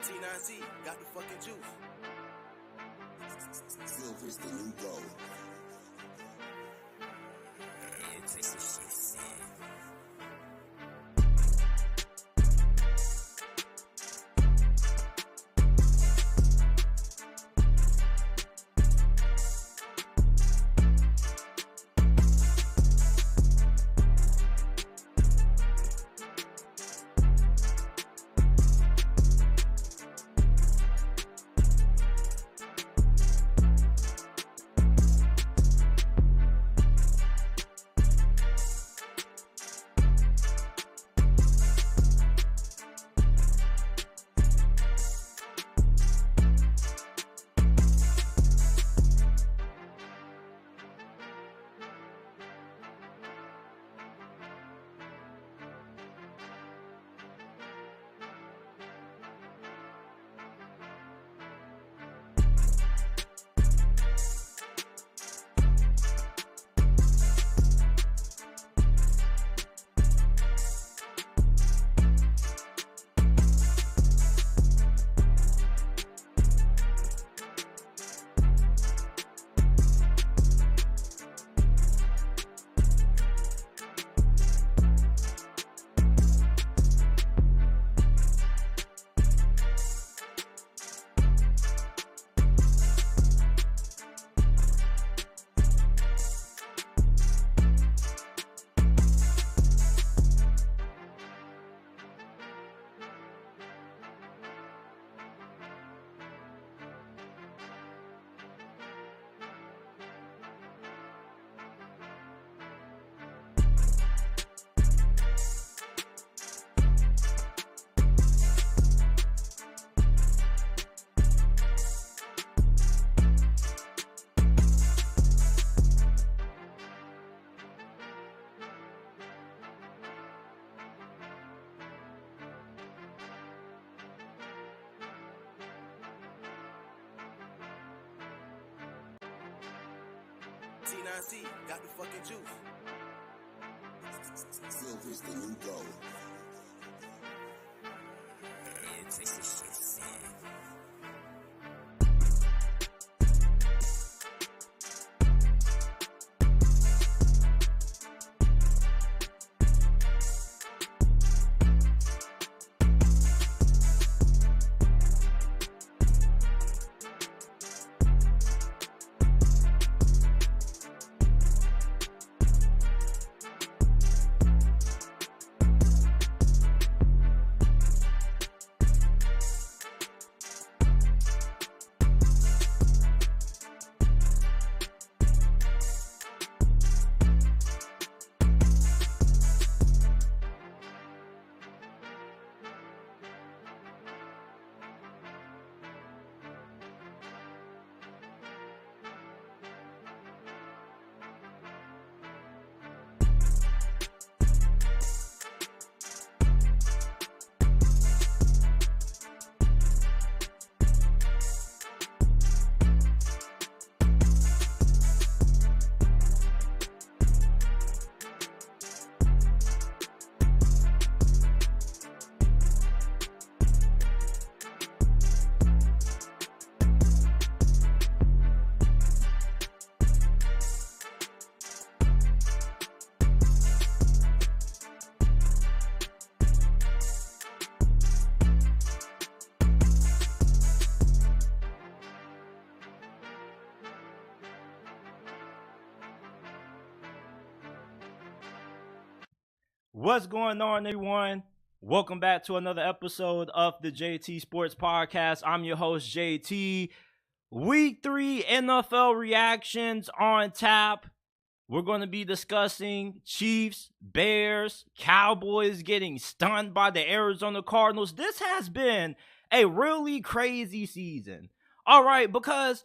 T9C got the fucking juice. Silver's the new gold. T9C got the fucking juice. Silver's the new gold. What's going on, everyone? Welcome back to another episode of the JT Sports Podcast. I'm your host, JT. Week 3 NFL reactions on tap. We're going to be discussing Chiefs, Bears, Cowboys getting stunned by the Arizona Cardinals. This has been a really crazy season. All right, because,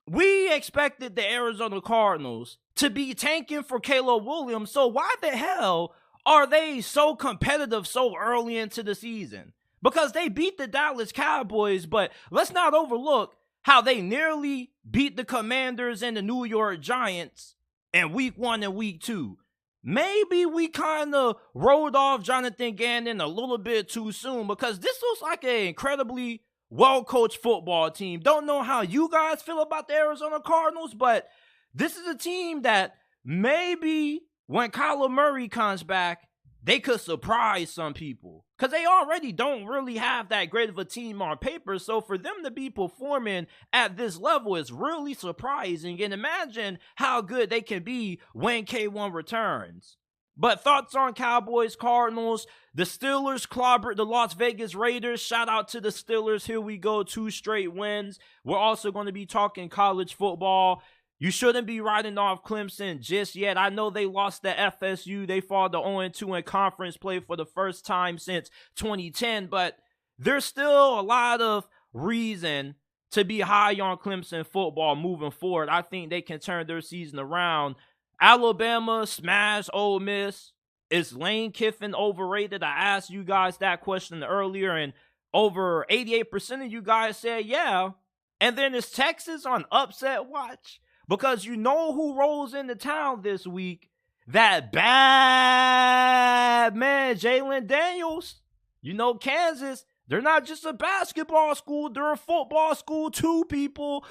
we expected the Arizona Cardinals to be tanking for Caleb Williams, so why the hell are they so competitive so early into the season? Because they beat the Dallas Cowboys, but let's not overlook how they nearly beat the Commanders and the New York Giants in week 1 and week 2. maybe we kind of rolled off Jonathan Gannon a little bit too soon, because this looks like an incredibly well-coached football team. Don't know how you guys feel about the Arizona Cardinals, but this is a team that maybe when Kyler Murray comes back, they could surprise some people, because they already don't really have that great of a team on paper. So for them to be performing at this level is really surprising. And imagine how good they can be when K1 returns. But thoughts on Cowboys, Cardinals? The Steelers clobbered the Las Vegas Raiders. Shout out to the Steelers. Here we go, 2 straight wins. We're also going to be talking college football. You shouldn't be writing off Clemson just yet. I know they lost to FSU. They fall to 0-2 in conference play for the first time since 2010. But there's still a lot of reason to be high on Clemson football moving forward. I think they can turn their season around. Alabama smashed Ole Miss. Is Lane Kiffin overrated? I asked you guys that question earlier, and over 88% of you guys said yeah. And then is Texas on upset watch? Because you know who rolls into town this week? That bad man, Jalen Daniels. You know, Kansas, they're not just a basketball school, they're a football school too, people.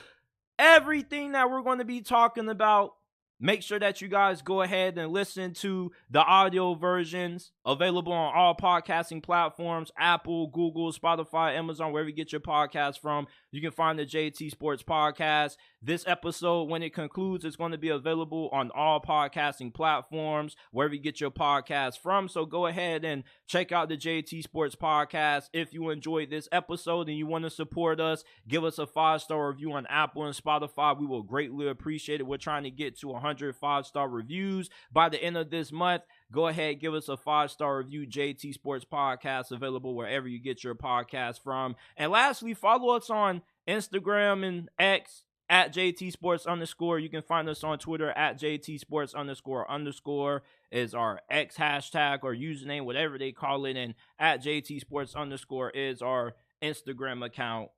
Everything that we're going to be talking about, make sure that you guys go ahead and listen to the audio versions available on all podcasting platforms: Apple, Google, Spotify, Amazon, wherever you get your podcast from. You can find the JT Sports Podcast. This episode, when it concludes, is going to be available on all podcasting platforms, wherever you get your podcast from. So go ahead and check out the JT Sports Podcast. If you enjoyed this episode and you want to support us, give us a 5-star review on Apple and Spotify. We will greatly appreciate it. We're trying to get to 100 5-star reviews by the end of this month. Go ahead, give us a 5-star review. JT Sports Podcast, available wherever you get your podcast from. And lastly, follow us on Instagram and X at JT Sports _. You can find us on Twitter at JT Sports __ is our X hashtag or username, whatever they call it. And at JT Sports _ is our Instagram account.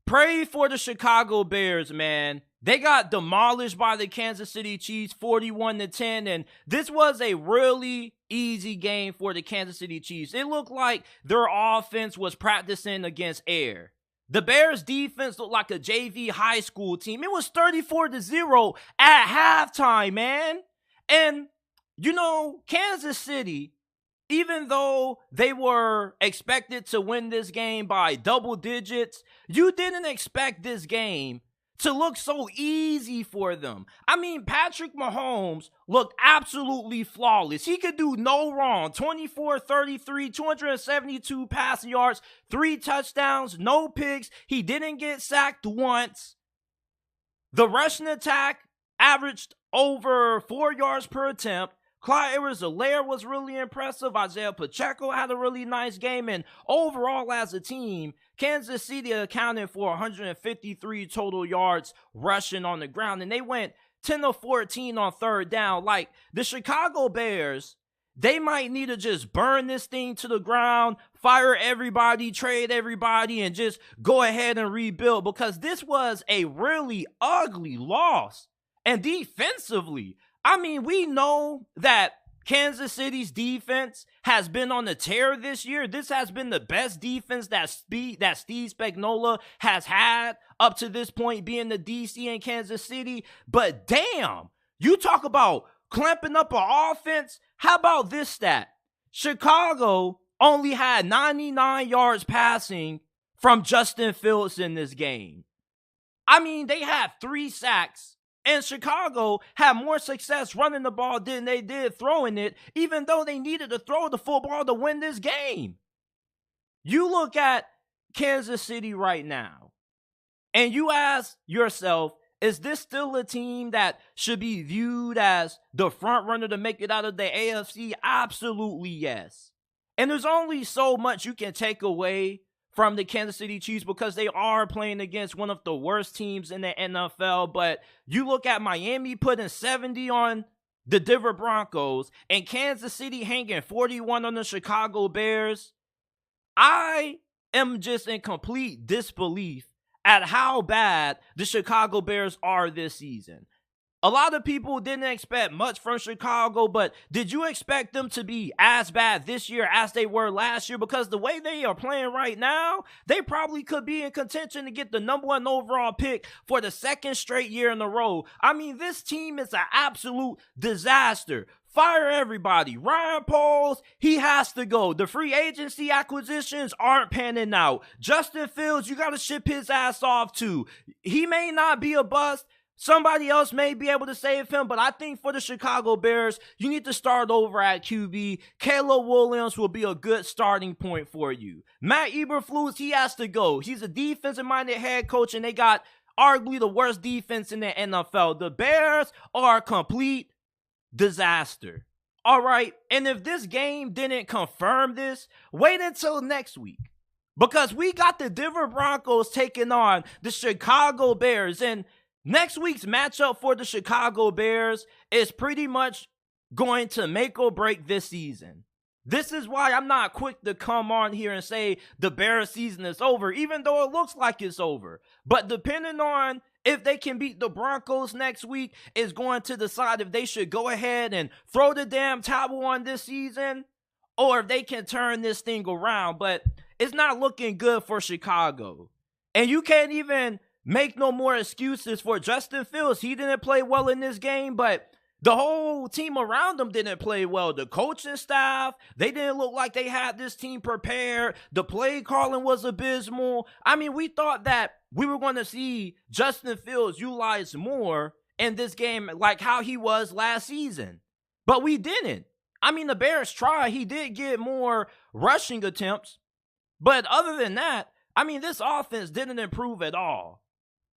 Pray for the Chicago Bears, man. They got demolished by the Kansas City Chiefs 41-10, and this was a really easy game for the Kansas City Chiefs. It looked like their offense was practicing against air. The Bears defense looked like a JV high school team. It was 34-0 at halftime, man. And, you know, Kansas City, even though they were expected to win this game by double digits, you didn't expect this game to look so easy for them. I mean, Patrick Mahomes looked absolutely flawless. He could do no wrong. 24-33, 272 passing yards, 3 touchdowns, no picks. He didn't get sacked once. The rushing attack averaged over 4 yards per attempt. Clyde Edwards-Helaire was really impressive. Isaiah Pacheco had a really nice game. And overall, as a team, Kansas City accounted for 153 total yards rushing on the ground. And they went 10-14 on third down. Like, the Chicago Bears, they might need to just burn this thing to the ground, fire everybody, trade everybody, and just go ahead and rebuild. Because this was a really ugly loss. And defensively, I mean, we know that Kansas City's defense has been on the tear this year. This has been the best defense that Steve Spagnuolo has had up to this point, being the DC in Kansas City. But damn, you talk about clamping up an offense. How about this stat? Chicago only had 99 yards passing from Justin Fields in this game. I mean, they had 3 sacks. And Chicago had more success running the ball than they did throwing it, even though they needed to throw the football to win this game. You look at Kansas City right now, and you ask yourself, is this still a team that should be viewed as the front runner to make it out of the AFC? Absolutely yes. And there's only so much you can take away from the Kansas City Chiefs because they are playing against one of the worst teams in the NFL. But you look at Miami putting 70 on the Denver Broncos and Kansas City hanging 41 on the Chicago Bears. I am just in complete disbelief at how bad the Chicago Bears are this season. A lot of people didn't expect much from Chicago, but did you expect them to be as bad this year as they were last year? Because the way they are playing right now, they probably could be in contention to get the #1 overall pick for the second straight year in a row. I mean, this team is an absolute disaster. Fire everybody. Ryan Poles, he has to go. The free agency acquisitions aren't panning out. Justin Fields, you got to ship his ass off too. He may not be a bust. Somebody else may be able to save him, but I think for the Chicago Bears, you need to start over at QB. Caleb Williams will be a good starting point for you. Matt Eberflus, he has to go. He's a defensive-minded head coach, and they got arguably the worst defense in the NFL. The Bears are a complete disaster. All right, and if this game didn't confirm this, wait until next week. Because we got the Denver Broncos taking on the Chicago Bears, and next week's matchup for the Chicago Bears is pretty much going to make or break this season. This is why I'm not quick to come on here and say the Bears season is over, even though it looks like it's over. But depending on if they can beat the Broncos next week is going to decide if they should go ahead and throw the damn towel on this season or if they can turn this thing around. But it's not looking good for Chicago. And you can't even make no more excuses for Justin Fields. He didn't play well in this game, but the whole team around him didn't play well. The coaching staff, they didn't look like they had this team prepared. The play calling was abysmal. I mean, we thought that we were going to see Justin Fields utilized more in this game like how he was last season. But we didn't. I mean, the Bears tried. He did get more rushing attempts. But other than that, I mean, this offense didn't improve at all.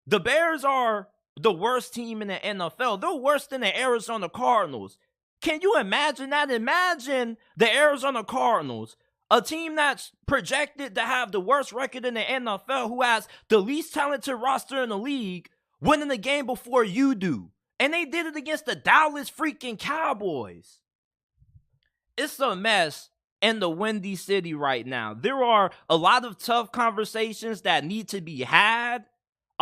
The Bears are the worst team in the NFL. They're worse than the Arizona Cardinals. Can you imagine that? Imagine the Arizona Cardinals, a team that's projected to have the worst record in the NFL, who has the least talented roster in the league, winning the game before you do. And they did it against the Dallas freaking Cowboys. It's a mess in the Windy City right now. There are a lot of tough conversations that need to be had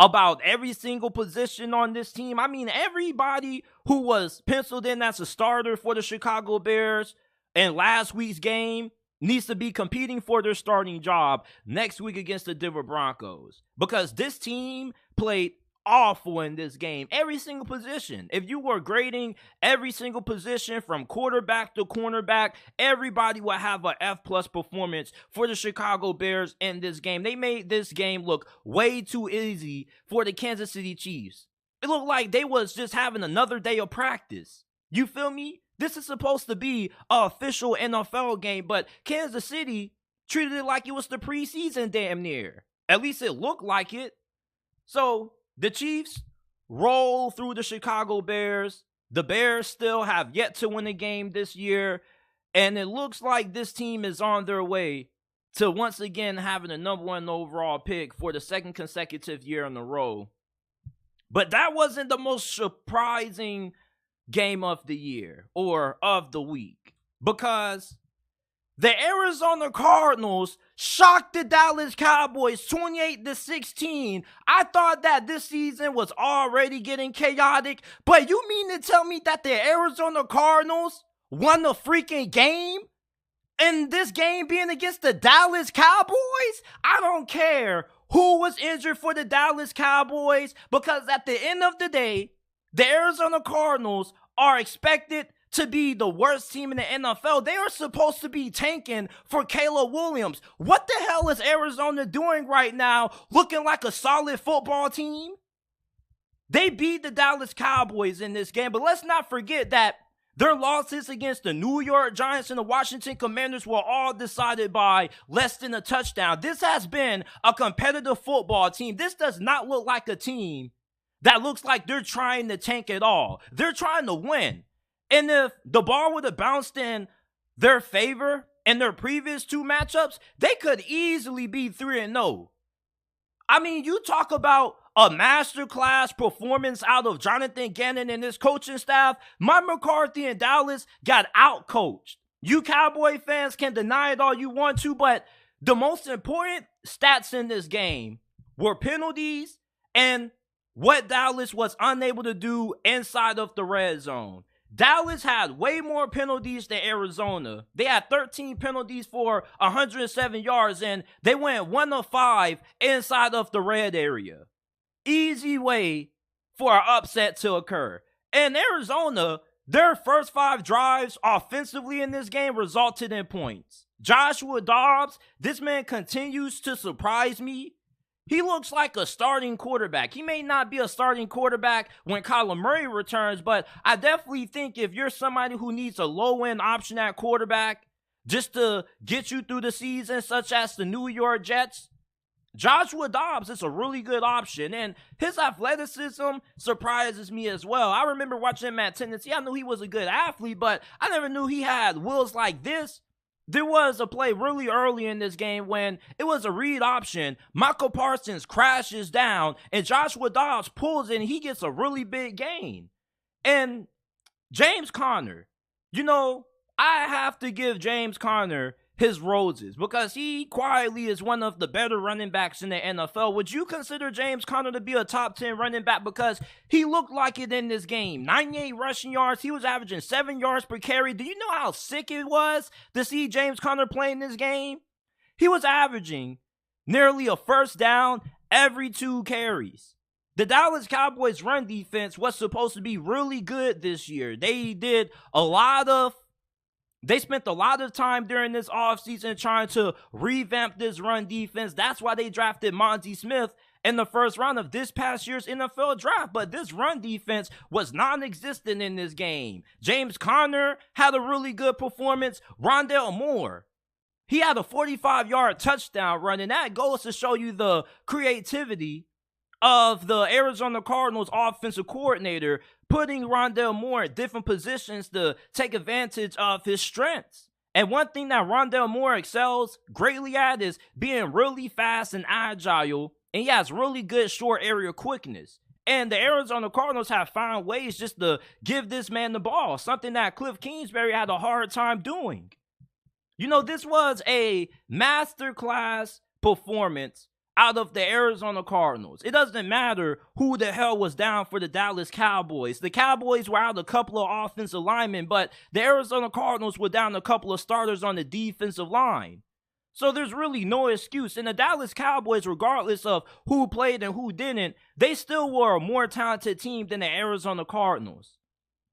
about every single position on this team. I mean, everybody who was penciled in as a starter for the Chicago Bears in last week's game needs to be competing for their starting job next week against the Denver Broncos. Because this team played awful in this game. Every single position. If you were grading every single position from quarterback to cornerback, everybody would have an F+ performance for the Chicago Bears in this game. They made this game look way too easy for the Kansas City Chiefs. It looked like they was just having another day of practice. You feel me? This is supposed to be an official NFL game, but Kansas City treated it like it was the preseason damn near. At least it looked like it. So the Chiefs roll through the Chicago Bears. The Bears still have yet to win a game this year. And it looks like this team is on their way to once again having the #1 overall pick for the second consecutive year in a row. But that wasn't the most surprising game of the year or of the week. Because the Arizona Cardinals shocked the Dallas Cowboys 28-16. I thought that this season was already getting chaotic, but you mean to tell me that the Arizona Cardinals won the freaking game? And this game being against the Dallas Cowboys? I don't care who was injured for the Dallas Cowboys, because at the end of the day, the Arizona Cardinals are expected to be the worst team in the NFL. They are supposed to be tanking for Caleb Williams. What the hell is Arizona doing right now, looking like a solid football team? They beat the Dallas Cowboys in this game, but let's not forget that their losses against the New York Giants and the Washington Commanders were all decided by less than a touchdown. This has been a competitive football team. This does not look like a team that looks like they're trying to tank at all. They're trying to win. And if the ball would have bounced in their favor in their previous two matchups, they could easily be 3-0. I mean, you talk about a masterclass performance out of Jonathan Gannon and his coaching staff. Mike McCarthy and Dallas got outcoached. You Cowboy fans can deny it all you want to, but the most important stats in this game were penalties and what Dallas was unable to do inside of the red zone. Dallas had way more penalties than Arizona. They had 13 penalties for 107 yards, and they went 1 of 5 inside of the red area. Easy way for an upset to occur. And Arizona, their first 5 drives offensively in this game resulted in points. Joshua Dobbs, this man continues to surprise me. He looks like a starting quarterback. He may not be a starting quarterback when Kyler Murray returns, but I definitely think if you're somebody who needs a low-end option at quarterback just to get you through the season, such as the New York Jets, Joshua Dobbs is a really good option, and his athleticism surprises me as well. I remember watching him at Tennessee. I knew he was a good athlete, but I never knew he had wheels like this. There was a play really early in this game when it was a read option. Michael Parsons crashes down, and Joshua Dobbs pulls in. He gets a really big gain. And James Conner, I have to give James Conner his roses because he quietly is one of the better running backs in the NFL. Would you consider James Conner to be a top 10 running back? Because he looked like it in this game. 98 rushing yards. He was averaging 7 yards per carry. Do you know how sick it was to see James Conner play in this game? He was averaging nearly a first down every 2 carries. The Dallas Cowboys run defense was supposed to be really good this year. They spent a lot of time during this offseason trying to revamp this run defense. That's why they drafted Monty Smith in the first round of this past year's NFL draft. But this run defense was non-existent in this game. James Conner had a really good performance. Rondale Moore, he had a 45-yard touchdown run, and that goes to show you the creativity of the Arizona Cardinals offensive coordinator, putting Rondale Moore in different positions to take advantage of his strengths. And one thing that Rondale Moore excels greatly at is being really fast and agile, and he has really good short area quickness. And the Arizona Cardinals have found ways just to give this man the ball, something that Cliff Kingsbury had a hard time doing. This was a masterclass performance out of the Arizona Cardinals. It doesn't matter who the hell was down for the Dallas Cowboys. The Cowboys were out a couple of offensive linemen, but the Arizona Cardinals were down a couple of starters on the defensive line. So there's really no excuse. And the Dallas Cowboys, regardless of who played and who didn't, they still were a more talented team than the Arizona Cardinals.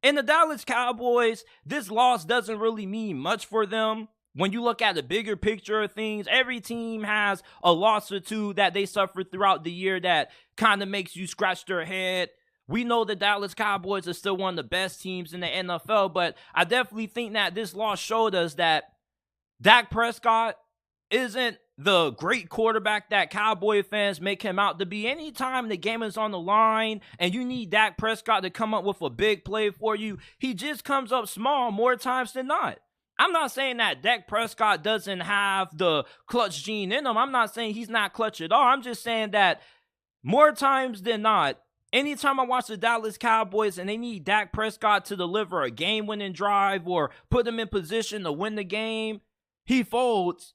And the Dallas Cowboys, this loss doesn't really mean much for them. When you look at the bigger picture of things, every team has a loss or two that they suffered throughout the year that kind of makes you scratch their head. We know the Dallas Cowboys are still one of the best teams in the NFL, but I definitely think that this loss showed us that Dak Prescott isn't the great quarterback that Cowboy fans make him out to be. Anytime the game is on the line and you need Dak Prescott to come up with a big play for you, he just comes up small more times than not. I'm not saying that Dak Prescott doesn't have the clutch gene in him. I'm not saying he's not clutch at all. I'm just saying that more times than not, anytime I watch the Dallas Cowboys and they need Dak Prescott to deliver a game-winning drive or put him in position to win the game, he folds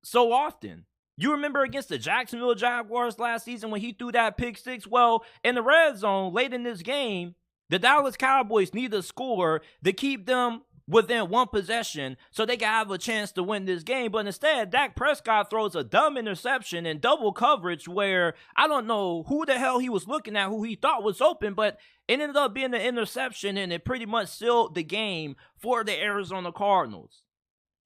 so often. You remember against the Jacksonville Jaguars last season when he threw that pick six? Well, in the red zone late in this game, the Dallas Cowboys need a score to keep them within one possession so they can have a chance to win this game. But instead, Dak Prescott throws a dumb interception in double coverage where I don't know who the hell he was looking at, who he thought was open, but it ended up being an interception, and it pretty much sealed the game for the Arizona Cardinals.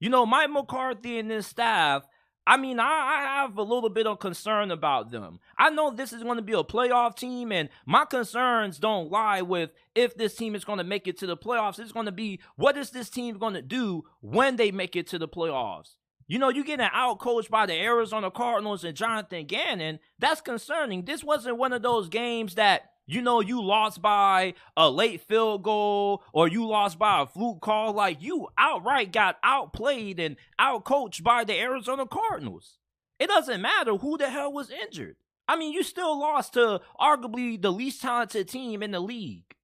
Mike McCarthy and his staff, I have a little bit of concern about them. I know this is going to be a playoff team, and my concerns don't lie with if this team is going to make it to the playoffs. It's going to be, what is this team going to do when they make it to the playoffs? You're getting out-coached by the Arizona Cardinals and Jonathan Gannon. That's concerning. This wasn't one of those games that, you lost by a late field goal or you lost by a fluke call. Like, you outright got outplayed and outcoached by the Arizona Cardinals. It doesn't matter who the hell was injured. You still lost to arguably the least talented team in the league.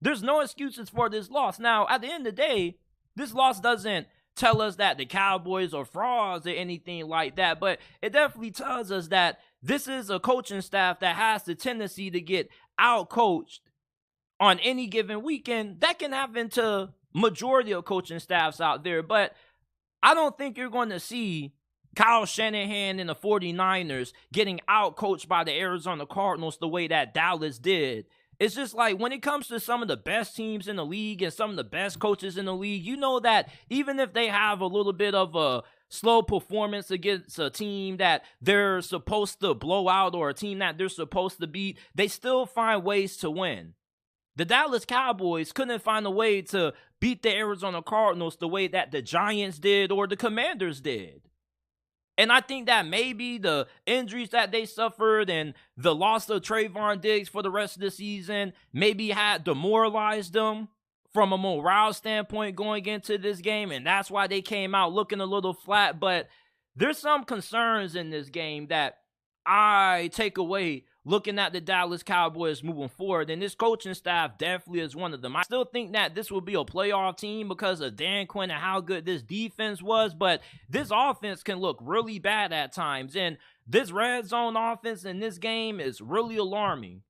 There's no excuses for this loss. Now, at the end of the day, this loss doesn't tell us that the Cowboys are frauds or anything like that, but it definitely tells us that this is a coaching staff that has the tendency to get out-coached on any given weekend. That can happen to majority of coaching staffs out there, but I don't think you're going to see Kyle Shanahan and the 49ers getting out-coached by the Arizona Cardinals the way that Dallas did. It's just like when it comes to some of the best teams in the league and some of the best coaches in the league, you know that even if they have a little bit of a slow performance against a team that they're supposed to blow out or a team that they're supposed to beat, they still find ways to win. The Dallas Cowboys couldn't find a way to beat the Arizona Cardinals the way that the Giants did or the Commanders did. And I think that maybe the injuries that they suffered and the loss of Trayvon Diggs for the rest of the season maybe had demoralized them from a morale standpoint going into this game, and that's why they came out looking a little flat. But there's some concerns in this game that I take away looking at the Dallas Cowboys moving forward, and this coaching staff definitely is one of them. I still think that this will be a playoff team because of Dan Quinn and how good this defense was, but this offense can look really bad at times, and this red zone offense in this game is really alarming.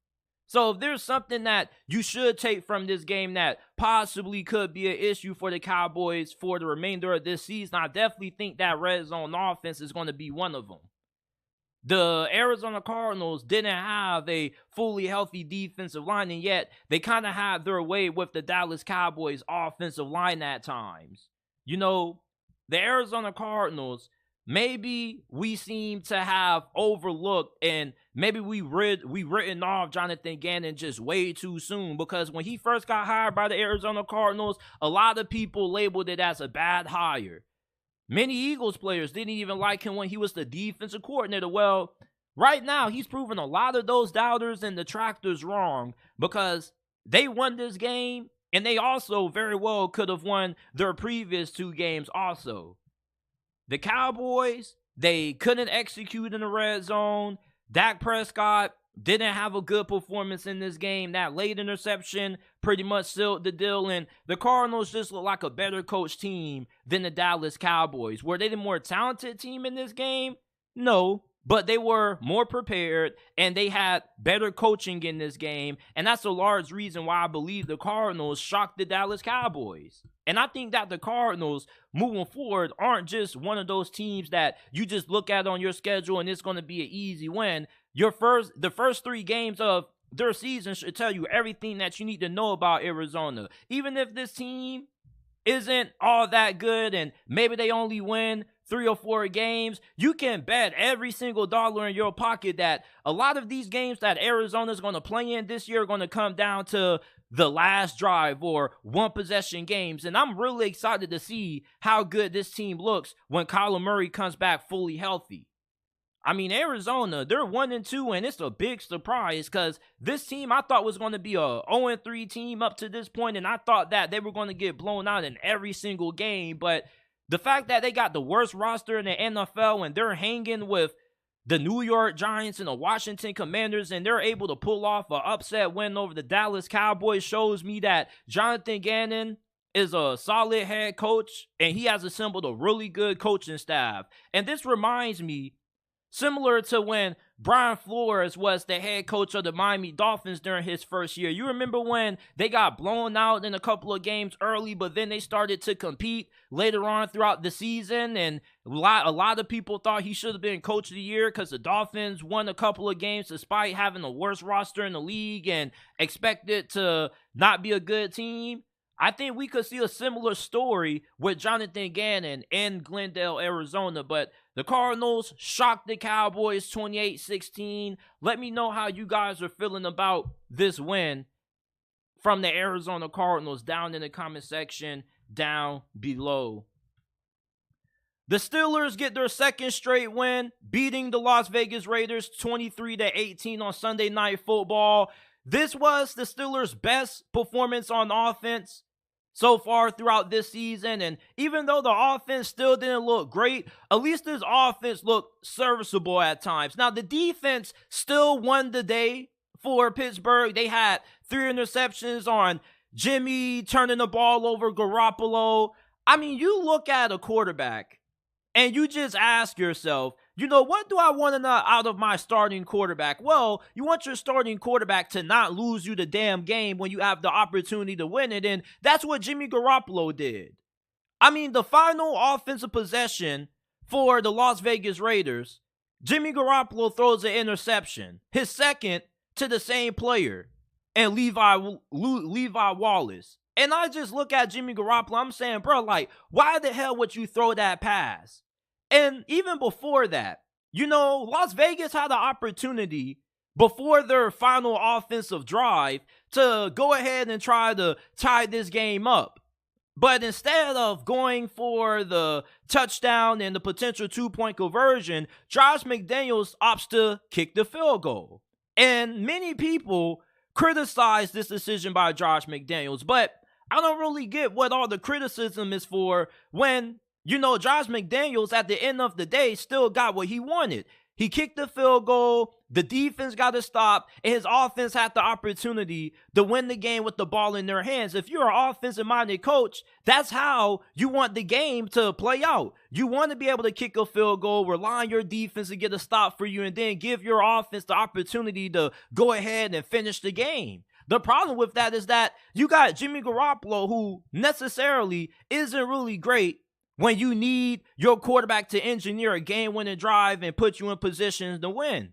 So if there's something that you should take from this game that possibly could be an issue for the Cowboys for the remainder of this season, I definitely think that red zone offense is going to be one of them. The Arizona Cardinals didn't have a fully healthy defensive line, and yet they kind of had their way with the Dallas Cowboys offensive line at times. You know, the Arizona Cardinals, maybe we seem to have overlooked, and maybe we written off Jonathan Gannon just way too soon, because when he first got hired by the Arizona Cardinals, a lot of people labeled it as a bad hire. Many Eagles players didn't even like him when he was the defensive coordinator. Well, right now, he's proven a lot of those doubters and detractors wrong, because they won this game, and they also very well could have won their previous two games also. The Cowboys, they couldn't execute in the red zone. Dak Prescott didn't have a good performance in this game. That late interception pretty much sealed the deal, and the Cardinals just look like a better coached team than the Dallas Cowboys. Were they the more talented team in this game? No, but they were more prepared, and they had better coaching in this game, and that's a large reason why I believe the Cardinals shocked the Dallas Cowboys. And I think that the Cardinals, moving forward, aren't just one of those teams that you just look at on your schedule and it's going to be an easy win. The first three games of their season should tell you everything that you need to know about Arizona. Even if this team isn't all that good and maybe they only win 3 or 4 games, you can bet every single dollar in your pocket that a lot of these games that Arizona's going to play in this year are going to come down to the last drive or one possession games. And I'm really excited to see how good this team looks when Kyler Murray comes back fully healthy. I mean, Arizona, they're 1-2, and it's a big surprise because this team I thought was going to be a 0-3 team up to this point, and I thought that they were going to get blown out in every single game. But the fact that they got the worst roster in the NFL and they're hanging with the New York Giants and the Washington Commanders, and they're able to pull off an upset win over the Dallas Cowboys, shows me that Jonathan Gannon is a solid head coach, and he has assembled a really good coaching staff. And this reminds me, similar to when Brian Flores was the head coach of the Miami Dolphins during his first year. You remember when they got blown out in a couple of games early, but then they started to compete later on throughout the season, and a lot of people thought he should have been coach of the year because the Dolphins won a couple of games despite having the worst roster in the league and expected to not be a good team. I think we could see a similar story with Jonathan Gannon in Glendale, Arizona, but the Cardinals shocked the Cowboys 28-16. Let me know how you guys are feeling about this win from the Arizona Cardinals down in the comment section down below. The Steelers get their second straight win, beating the Las Vegas Raiders 23-18 on Sunday Night Football. This was the Steelers' best performance on offense so far throughout this season, and even though the offense still didn't look great, at least this offense looked serviceable at times. Now, the defense still won the day for Pittsburgh. They had 3 interceptions on Jimmy turning the ball over, Garoppolo. I mean, you look at a quarterback and you just ask yourself, what do I want to know out of my starting quarterback? Well, you want your starting quarterback to not lose you the damn game when you have the opportunity to win it, and that's what Jimmy Garoppolo did. I mean, the final offensive possession for the Las Vegas Raiders, Jimmy Garoppolo throws an interception, his second to the same player, and Levi Wallace. And I just look at Jimmy Garoppolo, I'm saying, bro, like, why the hell would you throw that pass? And even before that, Las Vegas had the opportunity before their final offensive drive to go ahead and try to tie this game up. But instead of going for the touchdown and the potential 2-point conversion, Josh McDaniels opts to kick the field goal. And many people criticize this decision by Josh McDaniels, but I don't really get what all the criticism is for when, Josh McDaniels at the end of the day still got what he wanted. He kicked the field goal, the defense got to stop, and his offense had the opportunity to win the game with the ball in their hands. If you're an offensive-minded coach, that's how you want the game to play out. You want to be able to kick a field goal, rely on your defense to get a stop for you, and then give your offense the opportunity to go ahead and finish the game. The problem with that is that you got Jimmy Garoppolo, who necessarily isn't really great when you need your quarterback to engineer a game-winning drive and put you in positions to win.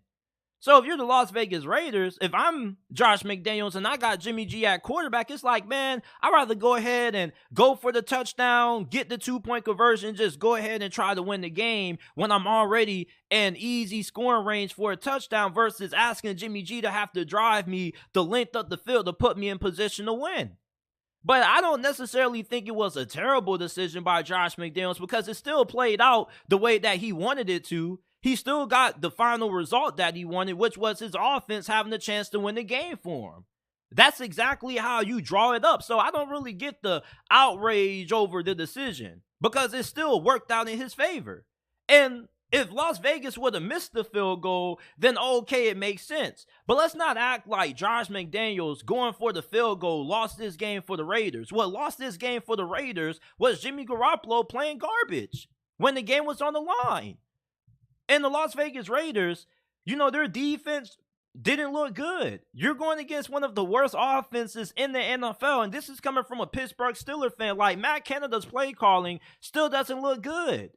So if you're the Las Vegas Raiders, if I'm Josh McDaniels and I got Jimmy G at quarterback, it's like, man, I'd rather go ahead and go for the touchdown, get the 2-point conversion, just go ahead and try to win the game when I'm already in easy scoring range for a touchdown versus asking Jimmy G to have to drive me the length of the field to put me in position to win. But I don't necessarily think it was a terrible decision by Josh McDaniels because it still played out the way that he wanted it to. He still got the final result that he wanted, which was his offense having a chance to win the game for him. That's exactly how you draw it up. So I don't really get the outrage over the decision because it still worked out in his favor. And if Las Vegas would have missed the field goal, then okay, it makes sense. But let's not act like Josh McDaniels going for the field goal lost this game for the Raiders. What lost this game for the Raiders was Jimmy Garoppolo playing garbage when the game was on the line. And the Las Vegas Raiders, their defense didn't look good. You're going against one of the worst offenses in the NFL, and this is coming from a Pittsburgh Steelers fan. Like, Matt Canada's play calling still doesn't look good.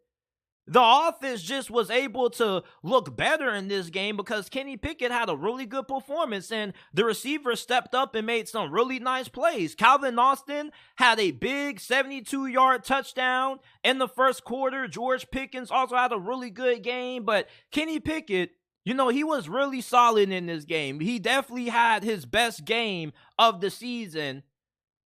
The offense just was able to look better in this game because Kenny Pickett had a really good performance and the receivers stepped up and made some really nice plays. Calvin Austin had a big 72-yard touchdown in the first quarter. George Pickens also had a really good game, but Kenny Pickett, he was really solid in this game. He definitely had his best game of the season.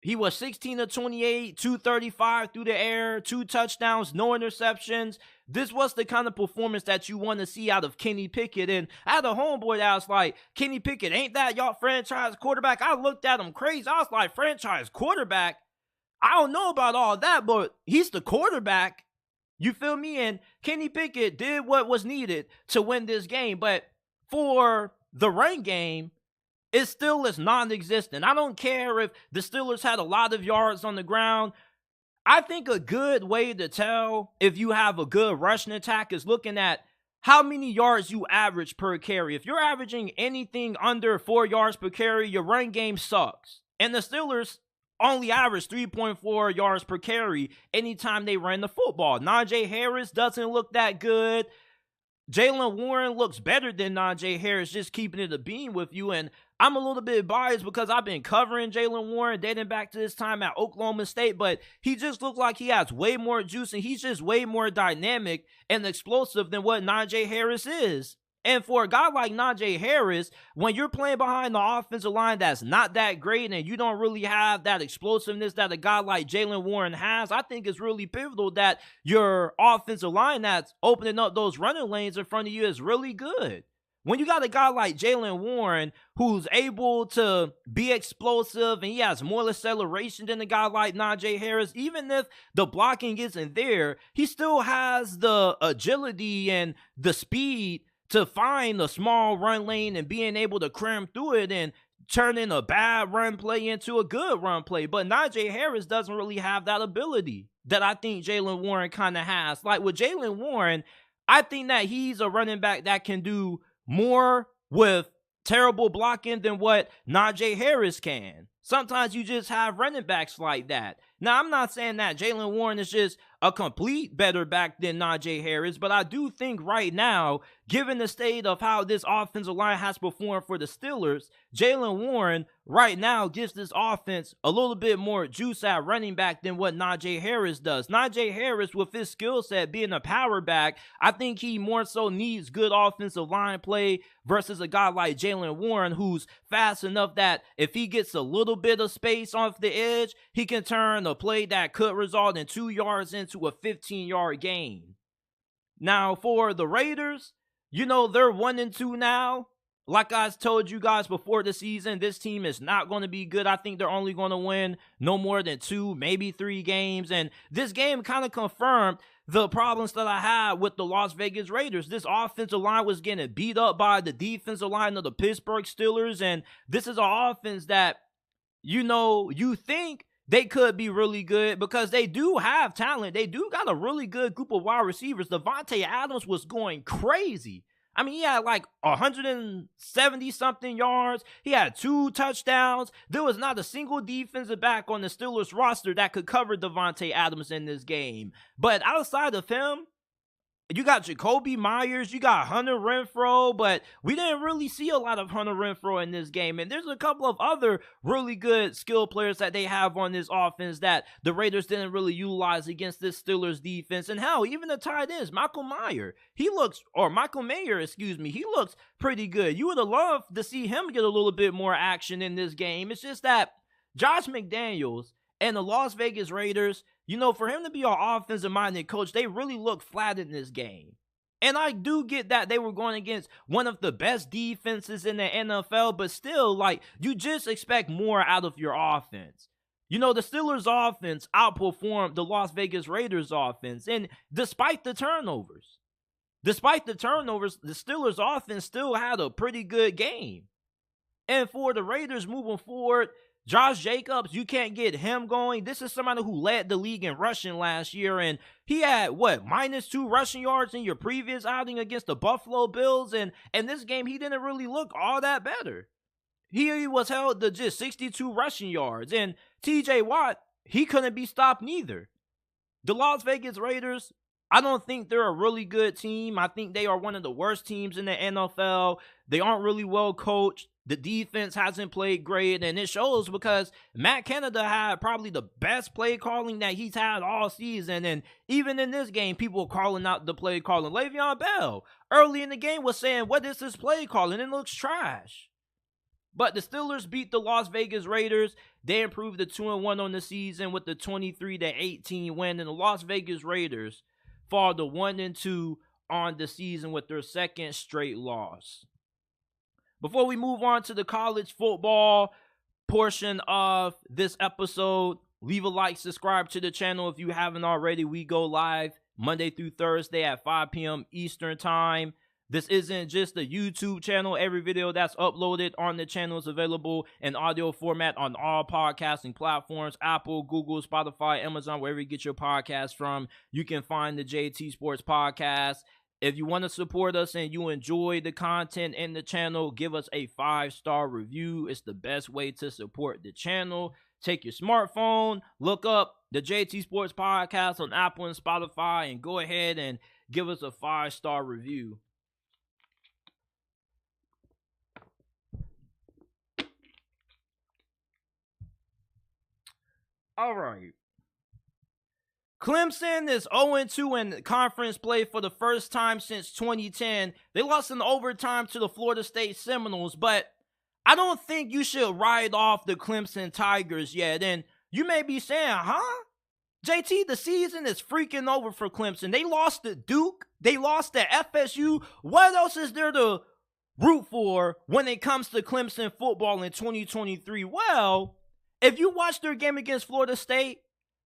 He was 16 of 28, 235 through the air, 2 touchdowns, no interceptions. This was the kind of performance that you want to see out of Kenny Pickett. And I had a homeboy that was like, Kenny Pickett, ain't that y'all franchise quarterback? I looked at him crazy. I was like, franchise quarterback? I don't know about all that, but he's the quarterback. You feel me? And Kenny Pickett did what was needed to win this game. But for the run game, it still is non-existent. I don't care if the Steelers had a lot of yards on the ground. I think a good way to tell if you have a good rushing attack is looking at how many yards you average per carry. If you're averaging anything under 4 yards per carry, your run game sucks. And the Steelers only average 3.4 yards per carry anytime they run the football. Najee Harris doesn't look that good. Jaylen Warren looks better than Najee Harris, just keeping it a beam with you. And I'm a little bit biased because I've been covering Jaylen Warren dating back to his time at Oklahoma State, but he just looks like he has way more juice and he's just way more dynamic and explosive than what Najee Harris is. And for a guy like Najee Harris, when you're playing behind the offensive line that's not that great and you don't really have that explosiveness that a guy like Jaylen Warren has, I think it's really pivotal that your offensive line that's opening up those running lanes in front of you is really good. When you got a guy like Jaylen Warren who's able to be explosive and he has more acceleration than a guy like Najee Harris, even if the blocking isn't there, he still has the agility and the speed to find a small run lane and being able to cram through it and turning a bad run play into a good run play. But Najee Harris doesn't really have that ability that I think Jaylen Warren kind of has. Like with Jaylen Warren, I think that he's a running back that can do more with terrible blocking than what Najee Harris can. Sometimes you just have running backs like that. Now, I'm not saying that Jaylen Warren is just a complete better back than Najee Harris, but I do think right now, given the state of how this offensive line has performed for the Steelers, Jaylen Warren right now gives this offense a little bit more juice at running back than what Najee Harris does. Najee Harris, with his skill set being a power back, I think he more so needs good offensive line play versus a guy like Jaylen Warren, who's fast enough that if he gets a little bit of space off the edge, he can turn a play that could result in 2 yards into a 15-yard gain. Now, for the Raiders, you know, they're 1-2 now. Like I told you guys before the season, this team is not going to be good. I think they're only going to win no more than 2, maybe 3 games. And this game kind of confirmed the problems that I had with the Las Vegas Raiders. This offensive line was getting beat up by the defensive line of the Pittsburgh Steelers. And this is an offense that, you know, you think they could be really good because they do have talent. They do got a really good group of wide receivers. Davante Adams was going crazy. I mean, he had like 170-something yards. He had 2 touchdowns. There was not a single defensive back on the Steelers roster that could cover Davante Adams in this game. But outside of him, you got Jacoby Myers, you got Hunter Renfrow, but we didn't really see a lot of Hunter Renfrow in this game. And there's a couple of other really good skill players that they have on this offense that the Raiders didn't really utilize against this Steelers defense. And hell, even the tight ends, Michael Mayer, he looks pretty good. You would have loved to see him get a little bit more action in this game. It's just that Josh McDaniels and the Las Vegas Raiders, you know, for him to be an offensive-minded coach, they really look flat in this game. And I do get that they were going against one of the best defenses in the NFL, but still, like, you just expect more out of your offense. You know, the Steelers' offense outperformed the Las Vegas Raiders' offense, and despite the turnovers, the Steelers' offense still had a pretty good game. And for the Raiders moving forward, Josh Jacobs, you can't get him going. This is somebody who led the league in rushing last year, and he had, -2 rushing yards in your previous outing against the Buffalo Bills, and in this game, he didn't really look all that better. He was held to just 62 rushing yards, and TJ Watt, he couldn't be stopped neither. The Las Vegas Raiders, I don't think they're a really good team. I think they are one of the worst teams in the NFL. They aren't really well coached. The defense hasn't played great, and it shows because Matt Canada had probably the best play calling that he's had all season, and even in this game, people were calling out the play calling. Le'Veon Bell, early in the game, was saying, what is this play calling? It looks trash. But the Steelers beat the Las Vegas Raiders. They improved to 2-1 on the season with the 23-18 win, and the Las Vegas Raiders fall to 1-2 on the season with their second straight loss. Before we move on to the college football portion of this episode, leave a like, subscribe to the channel if you haven't already. We go live Monday through Thursday at 5 p.m. Eastern Time. This isn't just a YouTube channel. Every video that's uploaded on the channel is available in audio format on all podcasting platforms: Apple, Google, Spotify, Amazon, wherever you get your podcast from. You can find the JT Sports Podcast. If you want to support us and you enjoy the content in the channel, give us a 5-star review. It's the best way to support the channel. Take your smartphone, look up the JT Sports Podcast on Apple and Spotify, and go ahead and give us a 5-star review. All right. Clemson is 0-2 in conference play for the first time since 2010. They lost in overtime to the Florida State Seminoles, but I don't think you should ride off the Clemson Tigers yet. And you may be saying, huh? JT, the season is freaking over for Clemson. They lost to Duke. They lost to FSU. What else is there to root for when it comes to Clemson football in 2023? Well, if you watch their game against Florida State,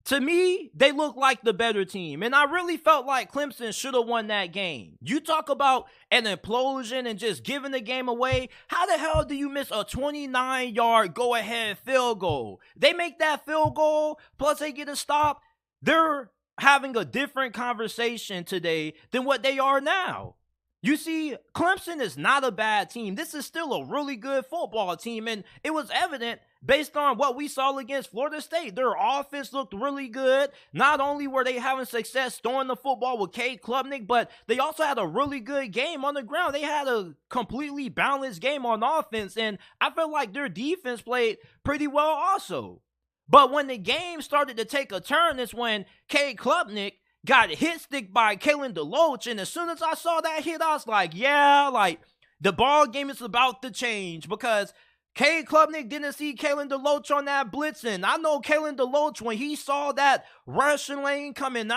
to me, they look like the better team. And I really felt like Clemson should have won that game. You talk about an implosion and just giving the game away. How the hell do you miss a 29-yard go-ahead field goal? They make that field goal, plus they get a stop. They're having a different conversation today than what they are now. You see, Clemson is not a bad team. This is still a really good football team, and it was evident based on what we saw against Florida State. Their offense looked really good. Not only were they having success throwing the football with Cade Klubnik, but they also had a really good game on the ground. They had a completely balanced game on offense, and I felt like their defense played pretty well also. But when the game started to take a turn, is when Cade Klubnik got hit stick by Kalen DeLoach, and as soon as I saw that hit, I was like, yeah, like, the ball game is about to change, because Cade Klubnik didn't see Kalen DeLoach on that blitz, and I know Kalen DeLoach, when he saw that rushing lane coming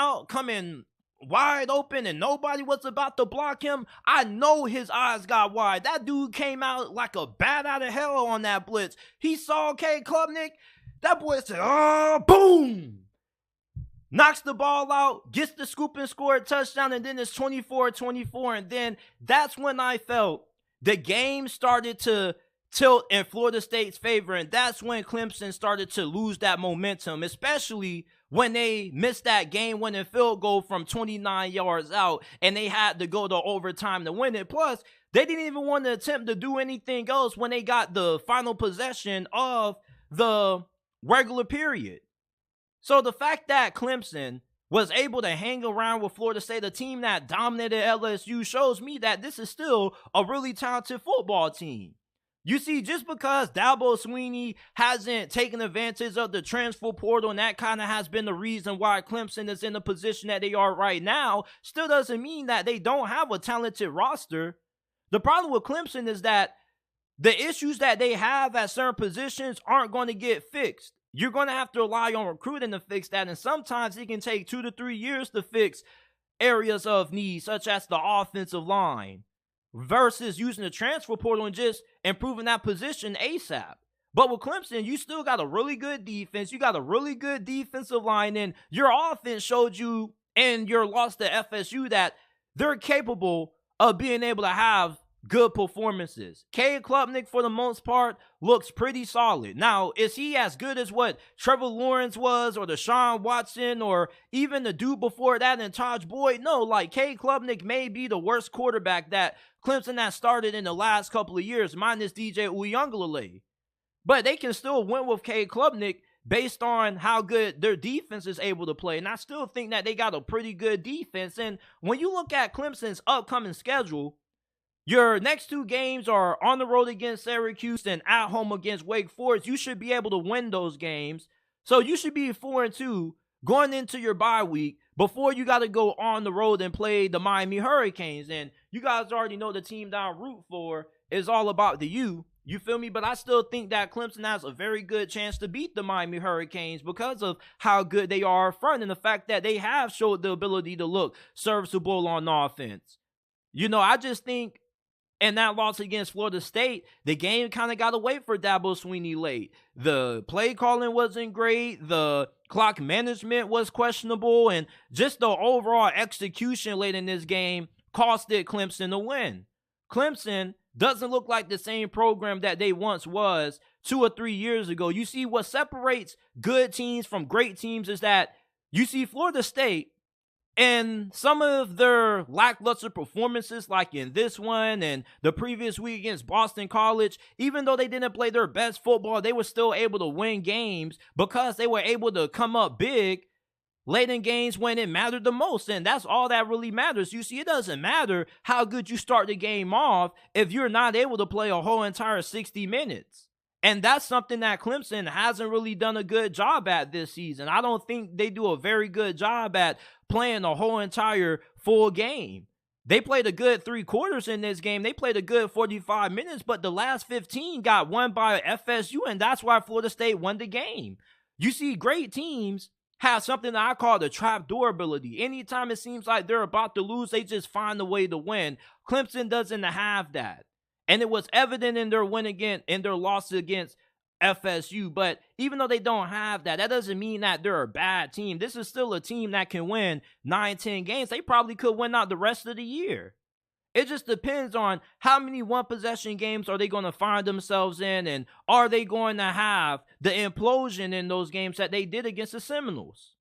wide open and nobody was about to block him, I know his eyes got wide. That dude came out like a bat out of hell on that blitz. He saw Cade Klubnik, that boy said, oh, boom! Knocks the ball out, gets the scoop and score a touchdown, and then it's 24-24. And then that's when I felt the game started to tilt in Florida State's favor. And that's when Clemson started to lose that momentum, especially when they missed that game-winning field goal from 29 yards out, and they had to go to overtime to win it. Plus, they didn't even want to attempt to do anything else when they got the final possession of the regular period. So the fact that Clemson was able to hang around with Florida State, a team that dominated LSU, shows me that this is still a really talented football team. You see, just because Dabo Swinney hasn't taken advantage of the transfer portal, and that kind of has been the reason why Clemson is in the position that they are right now, still doesn't mean that they don't have a talented roster. The problem with Clemson is that the issues that they have at certain positions aren't going to get fixed. You're going to have to rely on recruiting to fix that, and sometimes it can take 2 to 3 years to fix areas of need, such as the offensive line, versus using the transfer portal and just improving that position ASAP. But with Clemson, you still got a really good defense. You got a really good defensive line, and your offense showed you in your loss to FSU that they're capable of being able to have good performances. Cade Klubnik, for the most part, looks pretty solid. Now, is he as good as what Trevor Lawrence was, or Deshaun Watson, or even the dude before that and Taj Boyd? No, like, Cade Klubnik may be the worst quarterback that Clemson has started in the last couple of years, minus DJ Uiagalelei. But they can still win with Cade Klubnik based on how good their defense is able to play. And I still think that they got a pretty good defense. And when you look at Clemson's upcoming schedule, your next 2 games are on the road against Syracuse and at home against Wake Forest. You should be able to win those games. So you should be 4-2 going into your bye week before you got to go on the road and play the Miami Hurricanes. And you guys already know the team that I root for is all about the U. You feel me? But I still think that Clemson has a very good chance to beat the Miami Hurricanes because of how good they are up front and the fact that they have showed the ability to look serviceable on offense. You know, I just think in that loss against Florida State, the game kind of got away for Dabo Swinney late. The play calling wasn't great. The clock management was questionable. And just the overall execution late in this game costed Clemson a win. Clemson doesn't look like the same program that they once was 2 or 3 years ago. You see, what separates good teams from great teams is that you see Florida State, and some of their lackluster performances, like in this one and the previous week against Boston College, even though they didn't play their best football, they were still able to win games because they were able to come up big late in games when it mattered the most. And that's all that really matters. You see, it doesn't matter how good you start the game off if you're not able to play a whole entire 60 minutes. And that's something that Clemson hasn't really done a good job at this season. I don't think they do a very good job at playing the whole entire full game. They played a good 3 quarters in this game. They played a good 45 minutes, but the last 15 got won by FSU, and that's why Florida State won the game. You see, great teams have something that I call the trapdoor ability. Anytime it seems like they're about to lose, they just find a way to win. Clemson doesn't have that. And it was evident in their loss against FSU. But even though they don't have that, that doesn't mean that they're a bad team. This is still a team that can win 9-10 games. They probably could win out the rest of the year. It just depends on how many one-possession games are they going to find themselves in, and are they going to have the implosion in those games that they did against the Seminoles.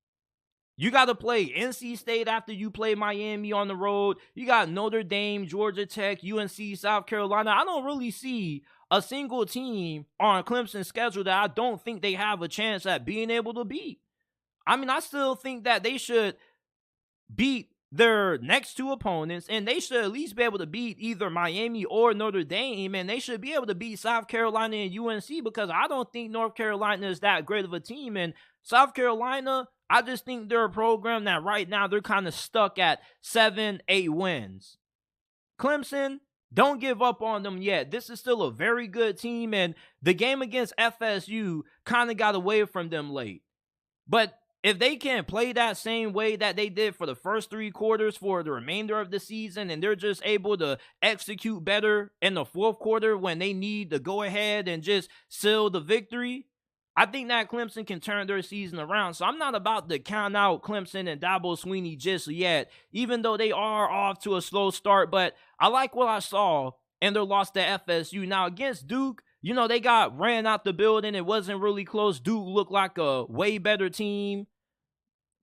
You got to play NC State after you play Miami on the road. You got Notre Dame, Georgia Tech, UNC, South Carolina. I don't really see a single team on Clemson's schedule that I don't think they have a chance at being able to beat. I mean, I still think that they should beat their next two opponents, and they should at least be able to beat either Miami or Notre Dame, and they should be able to beat South Carolina and UNC, because I don't think North Carolina is that great of a team. And South Carolina, I just think they're a program that right now they're kind of stuck at 7-8 wins. Clemson, don't give up on them yet. This is still a very good team, and the game against FSU kind of got away from them late. But if they can play that same way that they did for the first 3 quarters for the remainder of the season, and they're just able to execute better in the fourth quarter when they need to go ahead and just seal the victory, I think that Clemson can turn their season around. So I'm not about to count out Clemson and Dabo Swinney just yet, even though they are off to a slow start. But I like what I saw in their loss to FSU. Now, against Duke, you know, they got ran out the building. It wasn't really close. Duke looked like a way better team.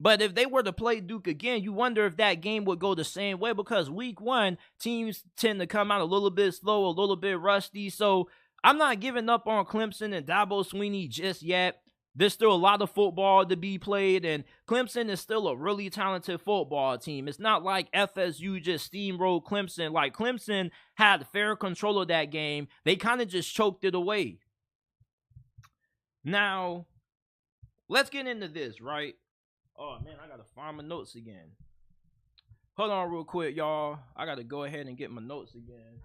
But if they were to play Duke again, you wonder if that game would go the same way, because week 1, teams tend to come out a little bit slow, a little bit rusty. So I'm not giving up on Clemson and Dabo Swinney just yet. There's still a lot of football to be played, and Clemson is still a really talented football team. It's not like FSU just steamrolled Clemson. Like, Clemson had fair control of that game. They kind of just choked it away. Now, let's get into this, right? Oh, man, I got to find my notes again. Hold on real quick, y'all. I got to go ahead and get my notes again.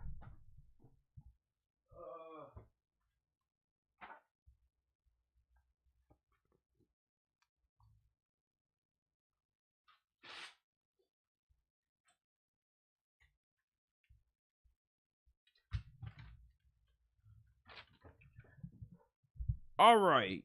All right.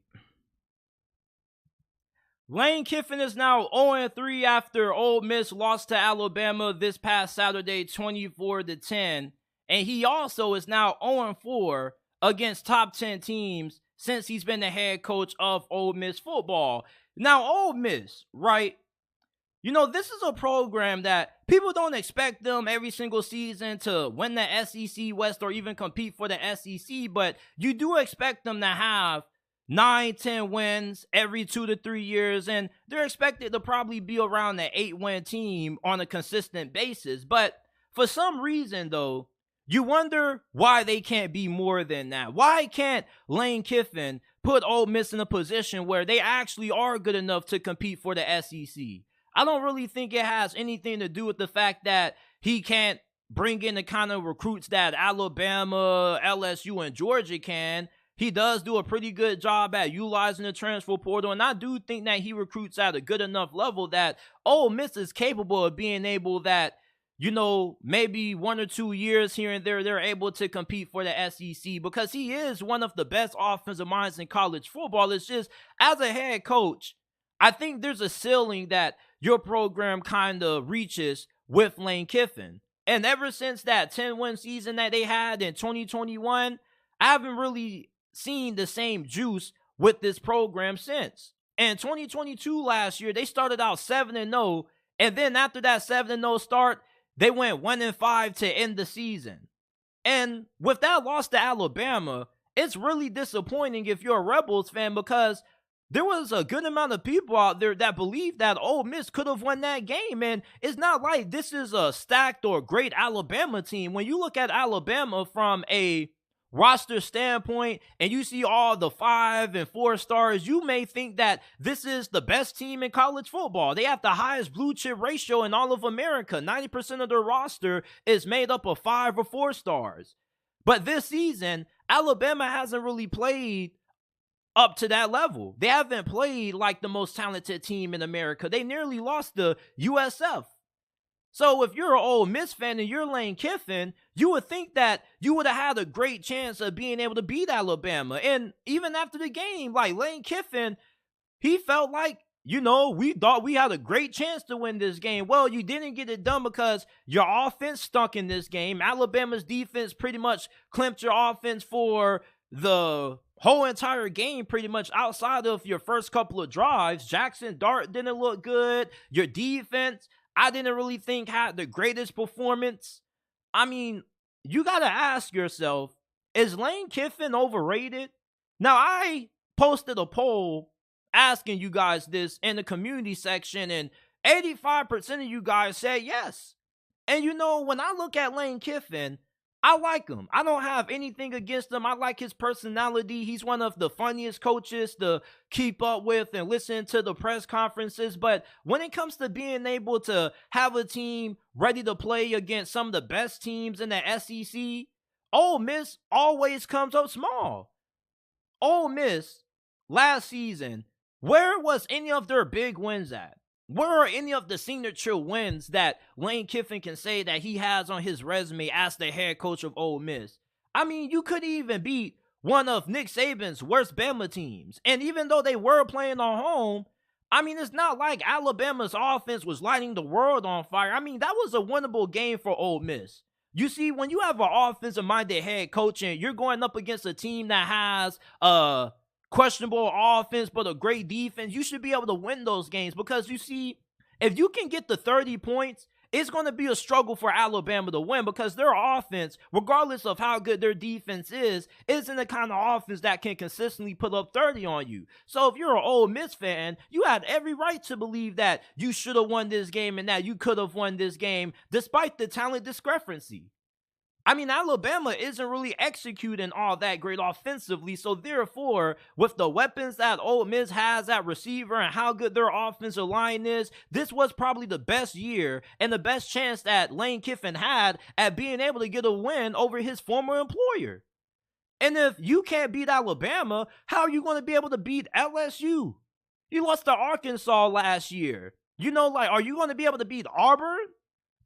Lane Kiffin is now 0-3 after Ole Miss lost to Alabama this past Saturday, 24-10. And he also is now 0-4 against top 10 teams since he's been the head coach of Ole Miss football. Now, Ole Miss, right? You know, this is a program that people don't expect them every single season to win the SEC West or even compete for the SEC, but you do expect them to have 9-10 wins every 2 to 3 years, and they're expected to probably be around the 8-win team on a consistent basis. But for some reason, though, you wonder why they can't be more than that. Why can't Lane Kiffin put Ole Miss in a position where they actually are good enough to compete for the SEC? I don't really think it has anything to do with the fact that he can't bring in the kind of recruits that Alabama, LSU, and Georgia can. He does do a pretty good job at utilizing the transfer portal, and I do think that he recruits at a good enough level that Ole Miss is capable of being able that, you know, maybe 1 or 2 years here and there, they're able to compete for the SEC, because he is one of the best offensive minds in college football. It's just, as a head coach, I think there's a ceiling that your program kind of reaches with Lane Kiffin. And ever since that 10-win season that they had in 2021, I haven't really seen the same juice with this program since. And 2022 last year, they started out 7-0, and then after that 7-0 start, they went 1-5 to end the season. And with that loss to Alabama, it's really disappointing if you're a Rebels fan, because there was a good amount of people out there that believed that Ole Miss could have won that game. And it's not like this is a stacked or great Alabama team. When you look at Alabama from a roster standpoint and you see all the 5 and 4 stars, you may think that this is the best team in college football. They have the highest blue chip ratio in all of America. 90% of their roster is made up of 5 or 4 stars. But this season, Alabama hasn't really played up to that level. They haven't played like the most talented team in America. They nearly lost the USF. So if you're an Ole Miss fan and you're Lane Kiffin, you would think that you would have had a great chance of being able to beat Alabama. And even after the game, like, Lane Kiffin, he felt like, you know, we thought we had a great chance to win this game. Well, you didn't get it done because your offense stunk in this game. Alabama's defense pretty much clamped your offense for the whole entire game pretty much outside of your first couple of drives. Jackson Dart didn't look good. Your defense, I didn't really think had the greatest performance. I mean, you got to ask yourself, is Lane Kiffin overrated? Now, I posted a poll asking you guys this in the community section, and 85% of you guys said yes. And you know, when I look at Lane Kiffin, I like him. I don't have anything against him. I like his personality. He's one of the funniest coaches to keep up with and listen to the press conferences. But when it comes to being able to have a team ready to play against some of the best teams in the SEC, Ole Miss always comes up small. Ole Miss, last season, where was any of their big wins at? Where are any of the signature wins that Lane Kiffin can say that he has on his resume as the head coach of Ole Miss? I mean, you couldn't even beat one of Nick Saban's worst Bama teams. And even though they were playing on home, I mean, it's not like Alabama's offense was lighting the world on fire. I mean, that was a winnable game for Ole Miss. You see, when you have an offensive-minded head coach and you're going up against a team that has questionable offense but a great defense, you should be able to win those games, because you see, if you can get the 30 points, it's going to be a struggle for Alabama to win, because their offense, regardless of how good their defense is, isn't the kind of offense that can consistently put up 30 on you. So if you're an Ole Miss fan, you had every right to believe that you should have won this game and that you could have won this game despite the talent discrepancy. I mean, Alabama isn't really executing all that great offensively, so therefore, with the weapons that Ole Miss has at receiver and how good their offensive line is, this was probably the best year and the best chance that Lane Kiffin had at being able to get a win over his former employer. And if you can't beat Alabama, how are you going to be able to beat LSU? You lost to Arkansas last year. You know, like, are you going to be able to beat Auburn?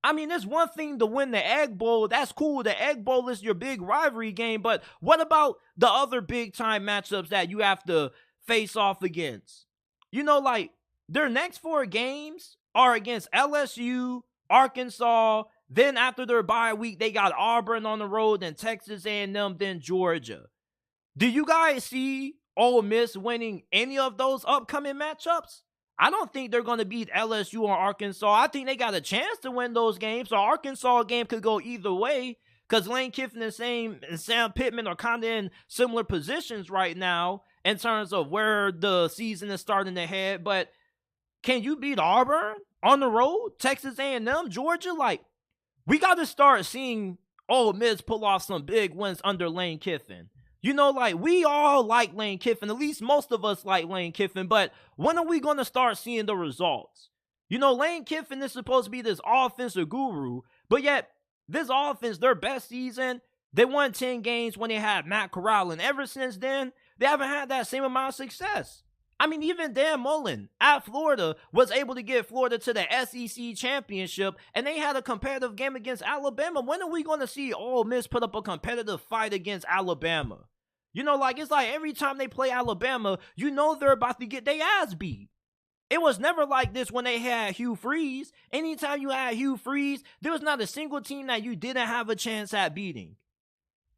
I mean, it's one thing to win the Egg Bowl. That's cool. The Egg Bowl is your big rivalry game. But what about the other big-time matchups that you have to face off against? You know, like, their next 4 games are against LSU, Arkansas. Then after their bye week, they got Auburn on the road, then Texas A&M, then Georgia. Do you guys see Ole Miss winning any of those upcoming matchups? I don't think they're going to beat LSU or Arkansas. I think they got a chance to win those games. So Arkansas game could go either way, because Lane Kiffin and Sam Pittman are kind of in similar positions right now in terms of where the season is starting to head. But can you beat Auburn on the road? Texas A&M, Georgia? Like, we got to start seeing Ole Miss pull off some big wins under Lane Kiffin. You know, like, we all like Lane Kiffin. At least most of us like Lane Kiffin. But when are we going to start seeing the results? You know, Lane Kiffin is supposed to be this offensive guru. But yet, this offense, their best season, they won 10 games when they had Matt Corral. And ever since then, they haven't had that same amount of success. I mean, even Dan Mullen at Florida was able to get Florida to the SEC championship, and they had a competitive game against Alabama. When are we going to see Ole Miss put up a competitive fight against Alabama? You know, like, it's like every time they play Alabama, you know they're about to get their ass beat. It was never like this when they had Hugh Freeze. Anytime you had Hugh Freeze, there was not a single team that you didn't have a chance at beating.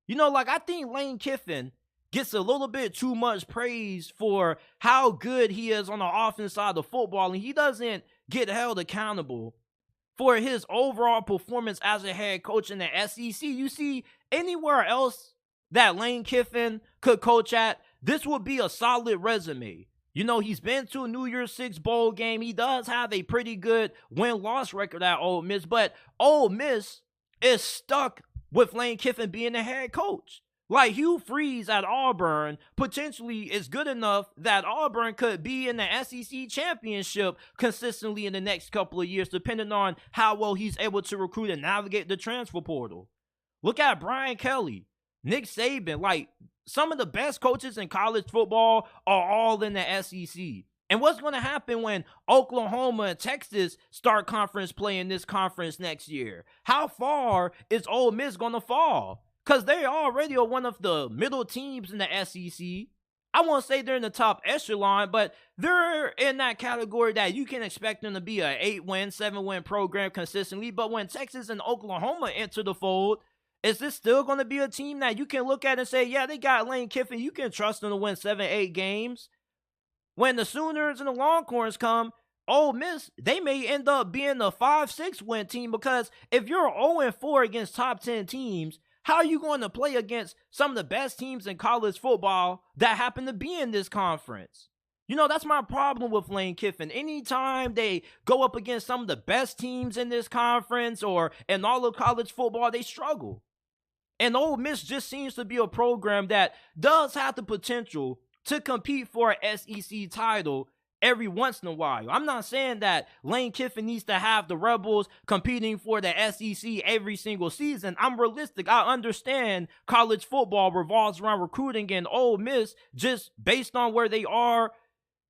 You know, like, I think Lane Kiffin gets a little bit too much praise for how good he is on the offense side of football, and he doesn't get held accountable for his overall performance as a head coach in the SEC. You see, anywhere else that Lane Kiffin could coach at, this would be a solid resume. You know, he's been to a New Year's Six bowl game. He does have a pretty good win-loss record at Ole Miss, but Ole Miss is stuck with Lane Kiffin being the head coach. Like, Hugh Freeze at Auburn potentially is good enough that Auburn could be in the SEC championship consistently in the next couple of years, depending on how well he's able to recruit and navigate the transfer portal. Look at Brian Kelly, Nick Saban. Like, some of the best coaches in college football are all in the SEC. And what's going to happen when Oklahoma and Texas start conference play in this conference next year? How far is Ole Miss going to fall? Because they already are one of the middle teams in the SEC. I won't say they're in the top echelon, but they're in that category that you can expect them to be an 8-win, 7-win program consistently. But when Texas and Oklahoma enter the fold, Is this still going to be a team that you can look at and say, yeah, they got Lane Kiffin, you can trust them to win 7, 8 games? When the Sooners and the Longhorns come, Ole Miss, they may end up being a 5, 6 win team, because if you're 0-4 against top 10 teams, how are you going to play against some of the best teams in college football that happen to be in this conference? You know, that's my problem with Lane Kiffin. Anytime they go up against some of the best teams in this conference or in all of college football, they struggle. And Ole Miss just seems to be a program that does have the potential to compete for an SEC title every once in a while. I'm not saying that Lane Kiffin needs to have the Rebels competing for the SEC every single season. I'm realistic. I understand college football revolves around recruiting, and Ole Miss, just based on where they are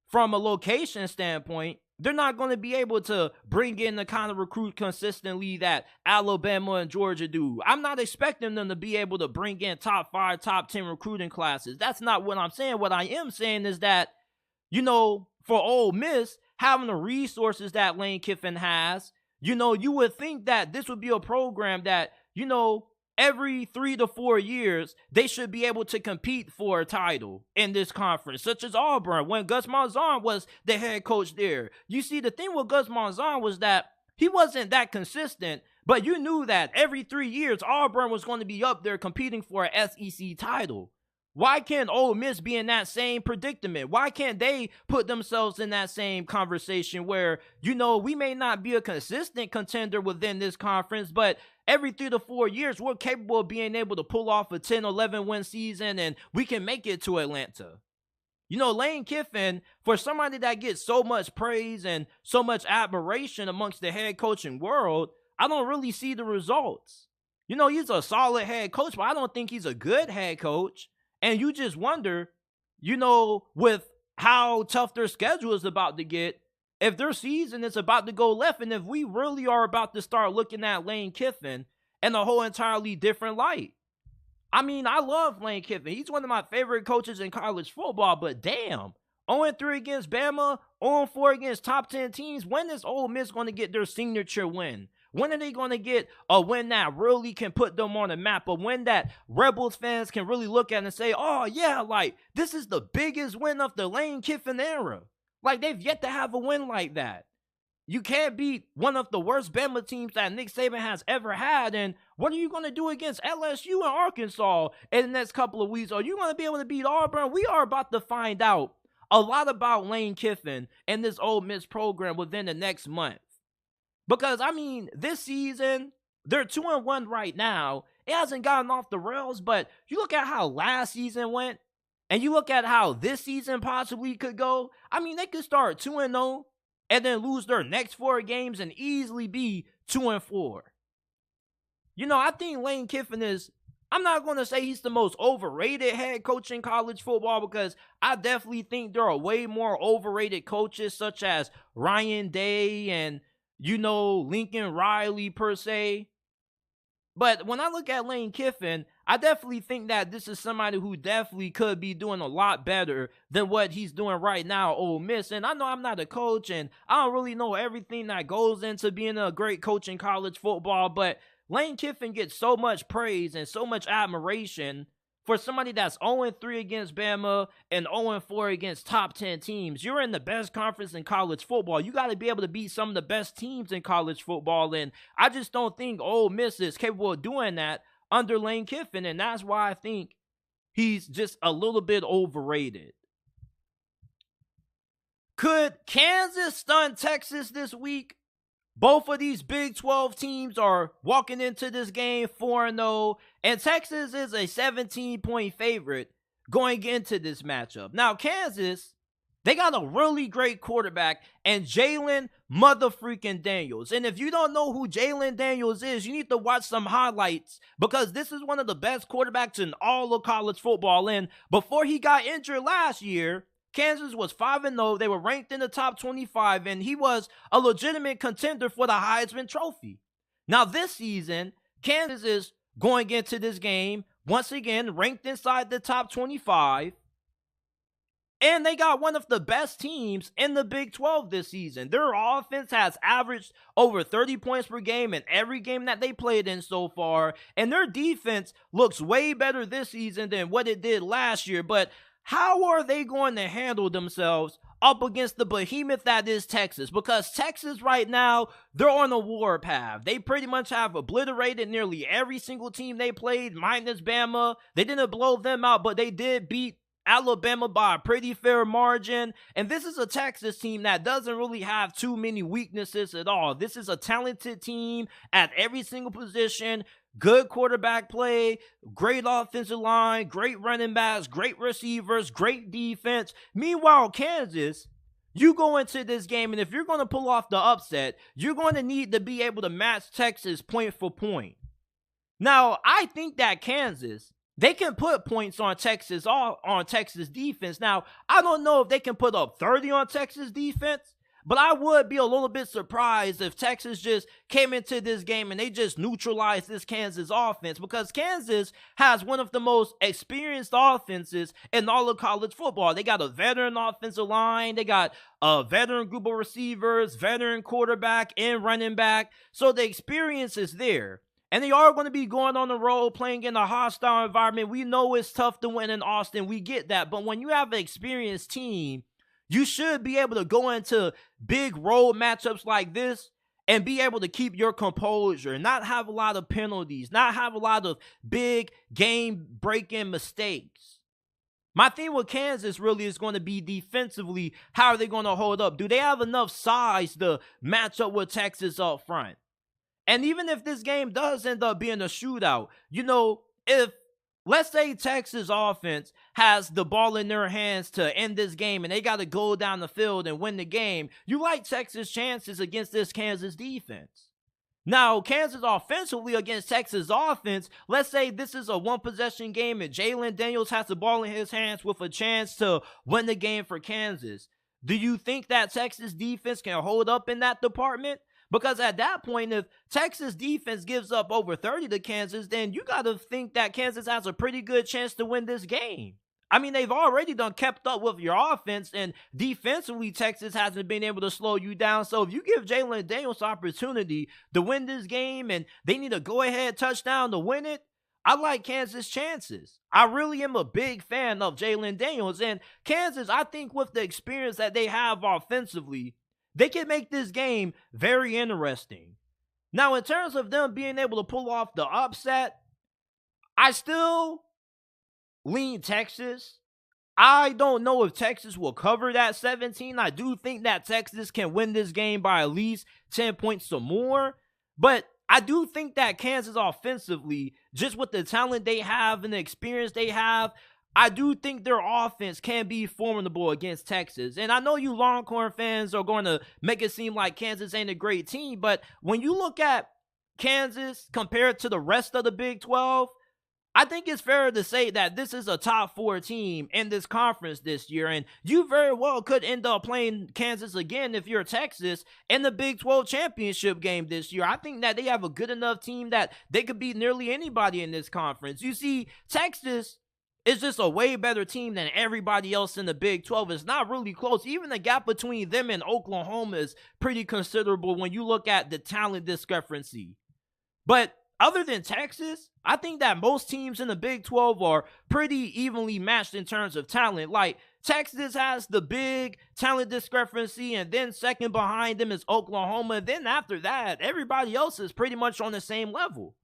from a location standpoint, they're not going to be able to bring in the kind of recruit consistently that Alabama and Georgia do. I'm not expecting them to be able to bring in top 5, top 10 recruiting classes. That's not what I'm saying. What I am saying is that, you know, for Ole Miss, having the resources that Lane Kiffin has, you know, you would think that this would be a program that, you know, every 3 to 4 years, they should be able to compete for a title in this conference, such as Auburn, when Gus Malzahn was the head coach there. You see, the thing with Gus Malzahn was that he wasn't that consistent, but you knew that every 3 years, Auburn was going to be up there competing for an SEC title. Why can't Ole Miss be in that same predicament? Why can't they put themselves in that same conversation where, you know, we may not be a consistent contender within this conference, but every 3 to 4 years, we're capable of being able to pull off a 10, 11 win season, and we can make it to Atlanta. You know, Lane Kiffin, for somebody that gets so much praise and so much admiration amongst the head coaching world, I don't really see the results. You know, he's a solid head coach, but I don't think he's a good head coach. And you just wonder, you know, with how tough their schedule is about to get, if their season is about to go left, and if we really are about to start looking at Lane Kiffin in a whole entirely different light. I mean, I love Lane Kiffin. He's one of my favorite coaches in college football, but damn, 0-3 against Bama, 0-4 against top 10 teams. When is Ole Miss going to get their signature win? When are they going to get a win that really can put them on the map? A win that Rebels fans can really look at and say, oh yeah, like, this is the biggest win of the Lane Kiffin era. Like, they've yet to have a win like that. You can't beat one of the worst Bama teams that Nick Saban has ever had. And what are you going to do against LSU and Arkansas in the next couple of weeks? Are you going to be able to beat Auburn? We are about to find out a lot about Lane Kiffin and this Ole Miss program within the next month. Because, I mean, this season, they're 2-1 right now. It hasn't gotten off the rails, but you look at how last season went, and you look at how this season possibly could go. I mean, they could start 2-0 and then lose their next 4 games and easily be 2-4. You know, I think Lane Kiffin is, I'm not going to say he's the most overrated head coach in college football, because I definitely think there are way more overrated coaches such as Ryan Day and, you know, Lincoln Riley per se. But when I look at Lane Kiffin, I definitely think that this is somebody who definitely could be doing a lot better than what he's doing right now, Ole Miss. And I know I'm not a coach, and I don't really know everything that goes into being a great coach in college football, but Lane Kiffin gets so much praise and so much admiration for somebody that's 0-3 against Bama and 0-4 against top 10 teams. You're in the best conference in college football. You got to be able to beat some of the best teams in college football, and I just don't think Ole Miss is capable of doing that under Lane Kiffin, and that's why I think he's just a little bit overrated. Could Kansas stun Texas this week? Both of these Big 12 teams are walking into this game 4-0, and Texas is a 17-point favorite going into this matchup. Now, Kansas, they got a really great quarterback, and Jalen motherfreaking Daniels. And if you don't know who Jalen Daniels is, you need to watch some highlights, because this is one of the best quarterbacks in all of college football. And before he got injured last year, Kansas was 5-0. They were ranked in the top 25, and he was a legitimate contender for the Heisman Trophy. Now, this season, Kansas is going into this game, once again, ranked inside the top 25. And they got one of the best teams in the Big 12 this season. Their offense has averaged over 30 points per game in every game that they played in so far. And their defense looks way better this season than what it did last year. But how are they going to handle themselves up against the behemoth that is Texas? Because Texas right now, they're on a warpath. They pretty much have obliterated nearly every single team they played, minus Bama. They didn't blow them out, but they did beat Alabama by a pretty fair margin. And this is a Texas team that doesn't really have too many weaknesses at all. This is a talented team at every single position. Good quarterback play, great offensive line, great running backs, great receivers, great defense. Meanwhile, Kansas, you go into this game, and if you're going to pull off the upset, you're going to need to be able to match Texas point for point. Now, I think that Kansas, they can put points on Texas defense. Now, I don't know if they can put up 30 on Texas defense, but I would be a little bit surprised if Texas just came into this game and they just neutralized this Kansas offense, because Kansas has one of the most experienced offenses in all of college football. They got a veteran offensive line. They got a veteran group of receivers, veteran quarterback, and running back. So the experience is there. And they are going to be going on the road, playing in a hostile environment. We know it's tough to win in Austin. We get that. But when you have an experienced team, you should be able to go into big road matchups like this and be able to keep your composure, not have a lot of penalties, not have a lot of big game-breaking mistakes. My thing with Kansas really is going to be defensively. How are they going to hold up? Do they have enough size to match up with Texas up front? And even if this game does end up being a shootout, if, let's say, Texas offense has the ball in their hands to end this game and they got to go down the field and win the game, you like Texas' chances against this Kansas defense. Now, Kansas offensively against Texas offense, let's say this is a one-possession game and Jalen Daniels has the ball in his hands with a chance to win the game for Kansas. Do you think that Texas defense can hold up in that department? Because at that point, if Texas defense gives up over 30 to Kansas, then you got to think that Kansas has a pretty good chance to win this game. I mean, they've already kept up with your offense, and defensively, Texas hasn't been able to slow you down. So if you give Jalen Daniels opportunity to win this game and they need a go-ahead touchdown to win it, I like Kansas' chances. I really am a big fan of Jalen Daniels. And Kansas, I think with the experience that they have offensively, they can make this game very interesting. Now, in terms of them being able to pull off the upset, I still lean Texas. I don't know if Texas will cover that 17. I do think that Texas can win this game by at least 10 points or more. But I do think that Kansas offensively, just with the talent they have and the experience they have, I do think their offense can be formidable against Texas. And I know you Longhorn fans are going to make it seem like Kansas ain't a great team, but when you look at Kansas compared to the rest of the Big 12, I think it's fair to say that this is a top 4 team in this conference this year, and you very well could end up playing Kansas again if you're Texas in the Big 12 championship game this year. I think that they have a good enough team that they could beat nearly anybody in this conference. You see, Texas is just a way better team than everybody else in the Big 12. It's not really close. Even the gap between them and Oklahoma is pretty considerable when you look at the talent discrepancy. But other than Texas, I think that most teams in the Big 12 are pretty evenly matched in terms of talent. Like, Texas has the big talent discrepancy, and then second behind them is Oklahoma. Then after that, everybody else is pretty much on the same level.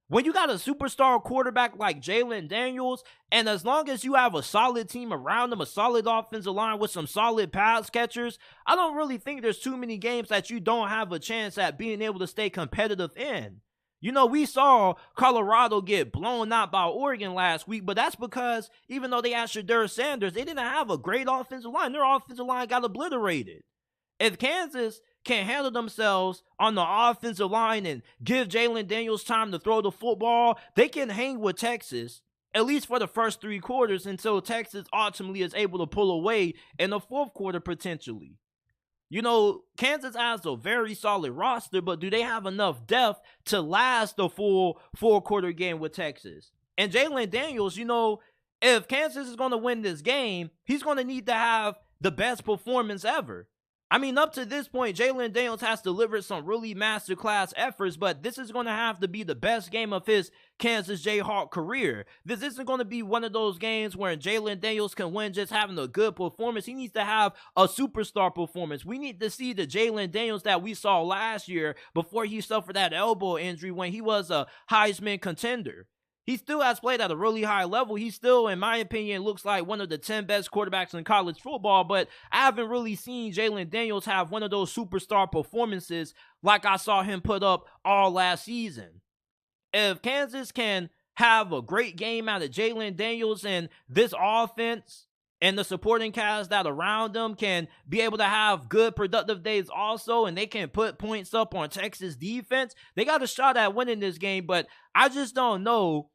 When you got a superstar quarterback like Jalen Daniels, and as long as you have a solid team around them, a solid offensive line with some solid pass catchers, I don't really think there's too many games that you don't have a chance at being able to stay competitive in. You know, we saw Colorado get blown out by Oregon last week, but that's because even though they had Shedeur Sanders, they didn't have a great offensive line. Their offensive line got obliterated. If Kansas can handle themselves on the offensive line and give Jalen Daniels time to throw the football, they can hang with Texas, at least for the first 3 quarters, until Texas ultimately is able to pull away in the 4th quarter potentially. You know, Kansas has a very solid roster, but do they have enough depth to last the full 4-quarter game with Texas? And Jalen Daniels, you know, if Kansas is going to win this game, he's going to need to have the best performance ever. I mean, up to this point, Jalen Daniels has delivered some really masterclass efforts, but this is going to have to be the best game of his Kansas Jayhawk career. This isn't going to be one of those games where Jalen Daniels can win just having a good performance. He needs to have a superstar performance. We need to see the Jalen Daniels that we saw last year before he suffered that elbow injury when he was a Heisman contender. He still has played at a really high level. He still, in my opinion, looks like one of the 10 best quarterbacks in college football, but I haven't really seen Jalen Daniels have one of those superstar performances like I saw him put up all last season. If Kansas can have a great game out of Jalen Daniels and this offense and the supporting cast that around them can be able to have good productive days also, and they can put points up on Texas defense, they got a shot at winning this game, but I just don't know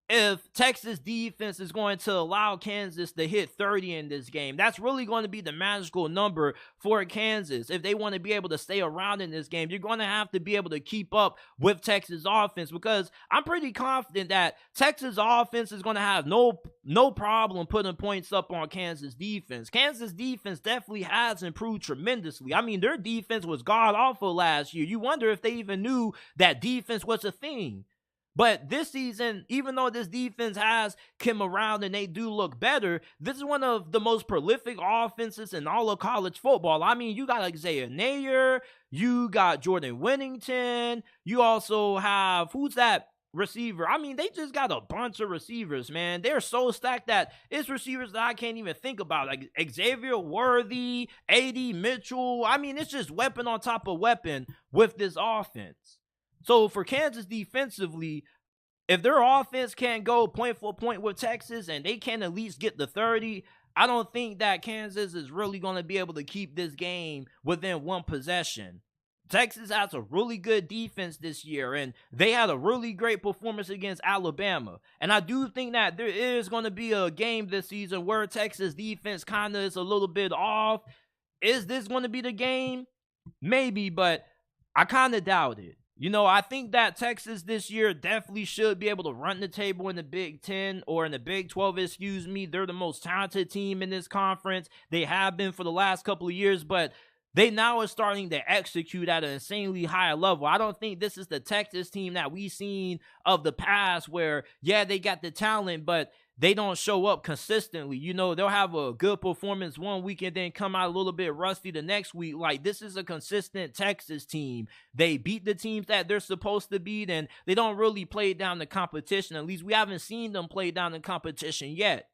if Texas defense is going to allow Kansas to hit 30 in this game. That's really going to be the magical number for Kansas. If they want to be able to stay around in this game, you're going to have to be able to keep up with Texas offense, because I'm pretty confident that Texas offense is going to have no problem putting points up on Kansas defense. Kansas defense definitely has improved tremendously. I mean, their defense was god-awful last year. You wonder if they even knew that defense was a thing. But this season, even though this defense has come around and they do look better, this is one of the most prolific offenses in all of college football. I mean, you got Isaiah Nayer, you got Jordan Whittington, you also have, who's that receiver? I mean, they just got a bunch of receivers, man. They're so stacked that it's receivers that I can't even think about, like Xavier Worthy, A.D. Mitchell. I mean, it's just weapon on top of weapon with this offense. So for Kansas defensively, if their offense can't go point for point with Texas and they can at least get the 30, I don't think that Kansas is really going to be able to keep this game within one possession. Texas has a really good defense this year, and they had a really great performance against Alabama. And I do think that there is going to be a game this season where Texas defense kind of is a little bit off. Is this going to be the game? Maybe, but I kind of doubt it. You know, I think that Texas this year definitely should be able to run the table in the Big 10 or in the Big 12, excuse me. They're the most talented team in this conference. They have been for the last couple of years, but they now are starting to execute at an insanely high level. I don't think this is the Texas team that we've seen of the past where, yeah, they got the talent, but they don't show up consistently. You know, they'll have a good performance one week and then come out a little bit rusty the next week. Like, this is a consistent Texas team. They beat the teams that they're supposed to beat, and they don't really play down the competition. At least we haven't seen them play down the competition yet.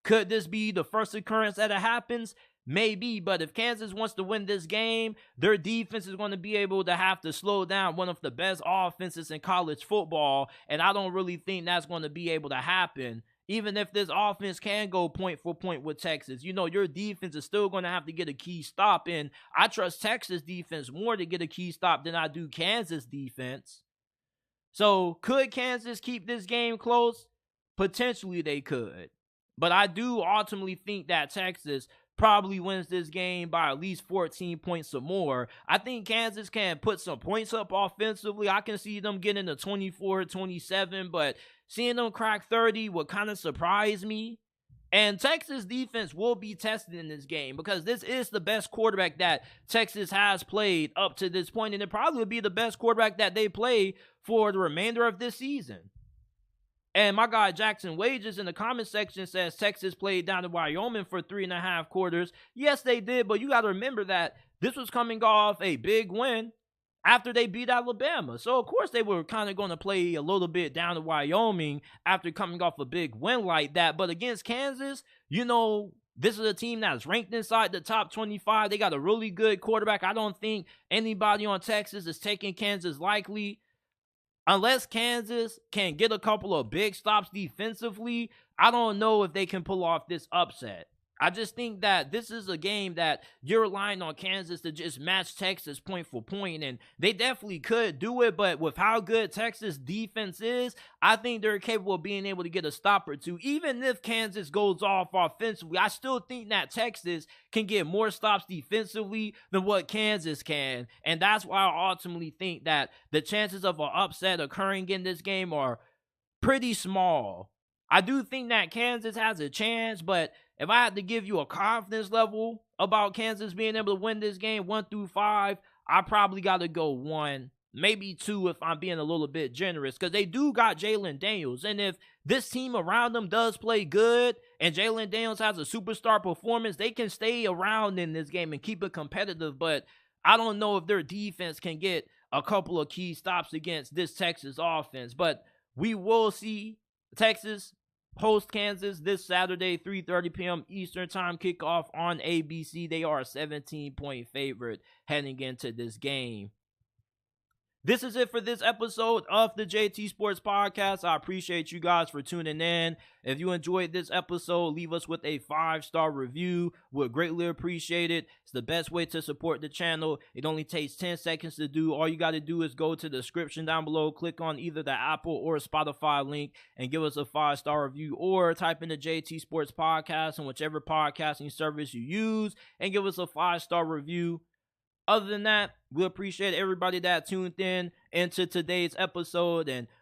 Could this be the first occurrence that it happens? Maybe, but if Kansas wants to win this game, their defense is going to be able to have to slow down one of the best offenses in college football, and I don't really think that's going to be able to happen. Even if this offense can go point for point with Texas, you know, your defense is still going to have to get a key stop. And I trust Texas defense more to get a key stop than I do Kansas defense. So could Kansas keep this game close? Potentially they could. But I do ultimately think that Texas probably wins this game by at least 14 points or more. I think Kansas can put some points up offensively. I can see them getting to 24-27, but seeing them crack 30 would kind of surprise me. And Texas defense will be tested in this game because this is the best quarterback that Texas has played up to this point, and it probably will be the best quarterback that they play for the remainder of this season. And my guy Jackson Wages in the comment section says Texas played down to Wyoming for 3.5 quarters. Yes, they did, but you got to remember that this was coming off a big win after they beat Alabama. So, of course, they were kind of going to play a little bit down to Wyoming after coming off a big win like that. But against Kansas, you know, this is a team that's ranked inside the top 25. They got a really good quarterback. I don't think anybody on Texas is taking Kansas lightly. Unless Kansas can get a couple of big stops defensively, I don't know if they can pull off this upset. I just think that this is a game that you're relying on Kansas to just match Texas point for point, and they definitely could do it, but with how good Texas defense is, I think they're capable of being able to get a stop or two. Even if Kansas goes off offensively, I still think that Texas can get more stops defensively than what Kansas can, and that's why I ultimately think that the chances of an upset occurring in this game are pretty small. I do think that Kansas has a chance, but if I had to give you a confidence level about Kansas being able to win this game 1 through 5, I probably got to go 1, maybe 2 if I'm being a little bit generous, because they do got Jalen Daniels. And if this team around them does play good and Jalen Daniels has a superstar performance, they can stay around in this game and keep it competitive. But I don't know if their defense can get a couple of key stops against this Texas offense. But we will see. Texas host Kansas this Saturday, 3:30 p.m. Eastern Time kickoff on ABC. They are a 17-point favorite heading into this game. This is it for this episode of the JT Sports Podcast. I appreciate you guys for tuning in. If you enjoyed this episode, leave us with a 5-star review. We'll greatly appreciate it. It's the best way to support the channel. It only takes 10 seconds to do. All you got to do is go to the description down below, click on either the Apple or Spotify link, and give us a 5-star review, or type in the JT Sports Podcast on whichever podcasting service you use and give us a 5-star review. Other than that, we appreciate everybody that tuned in into today's episode, and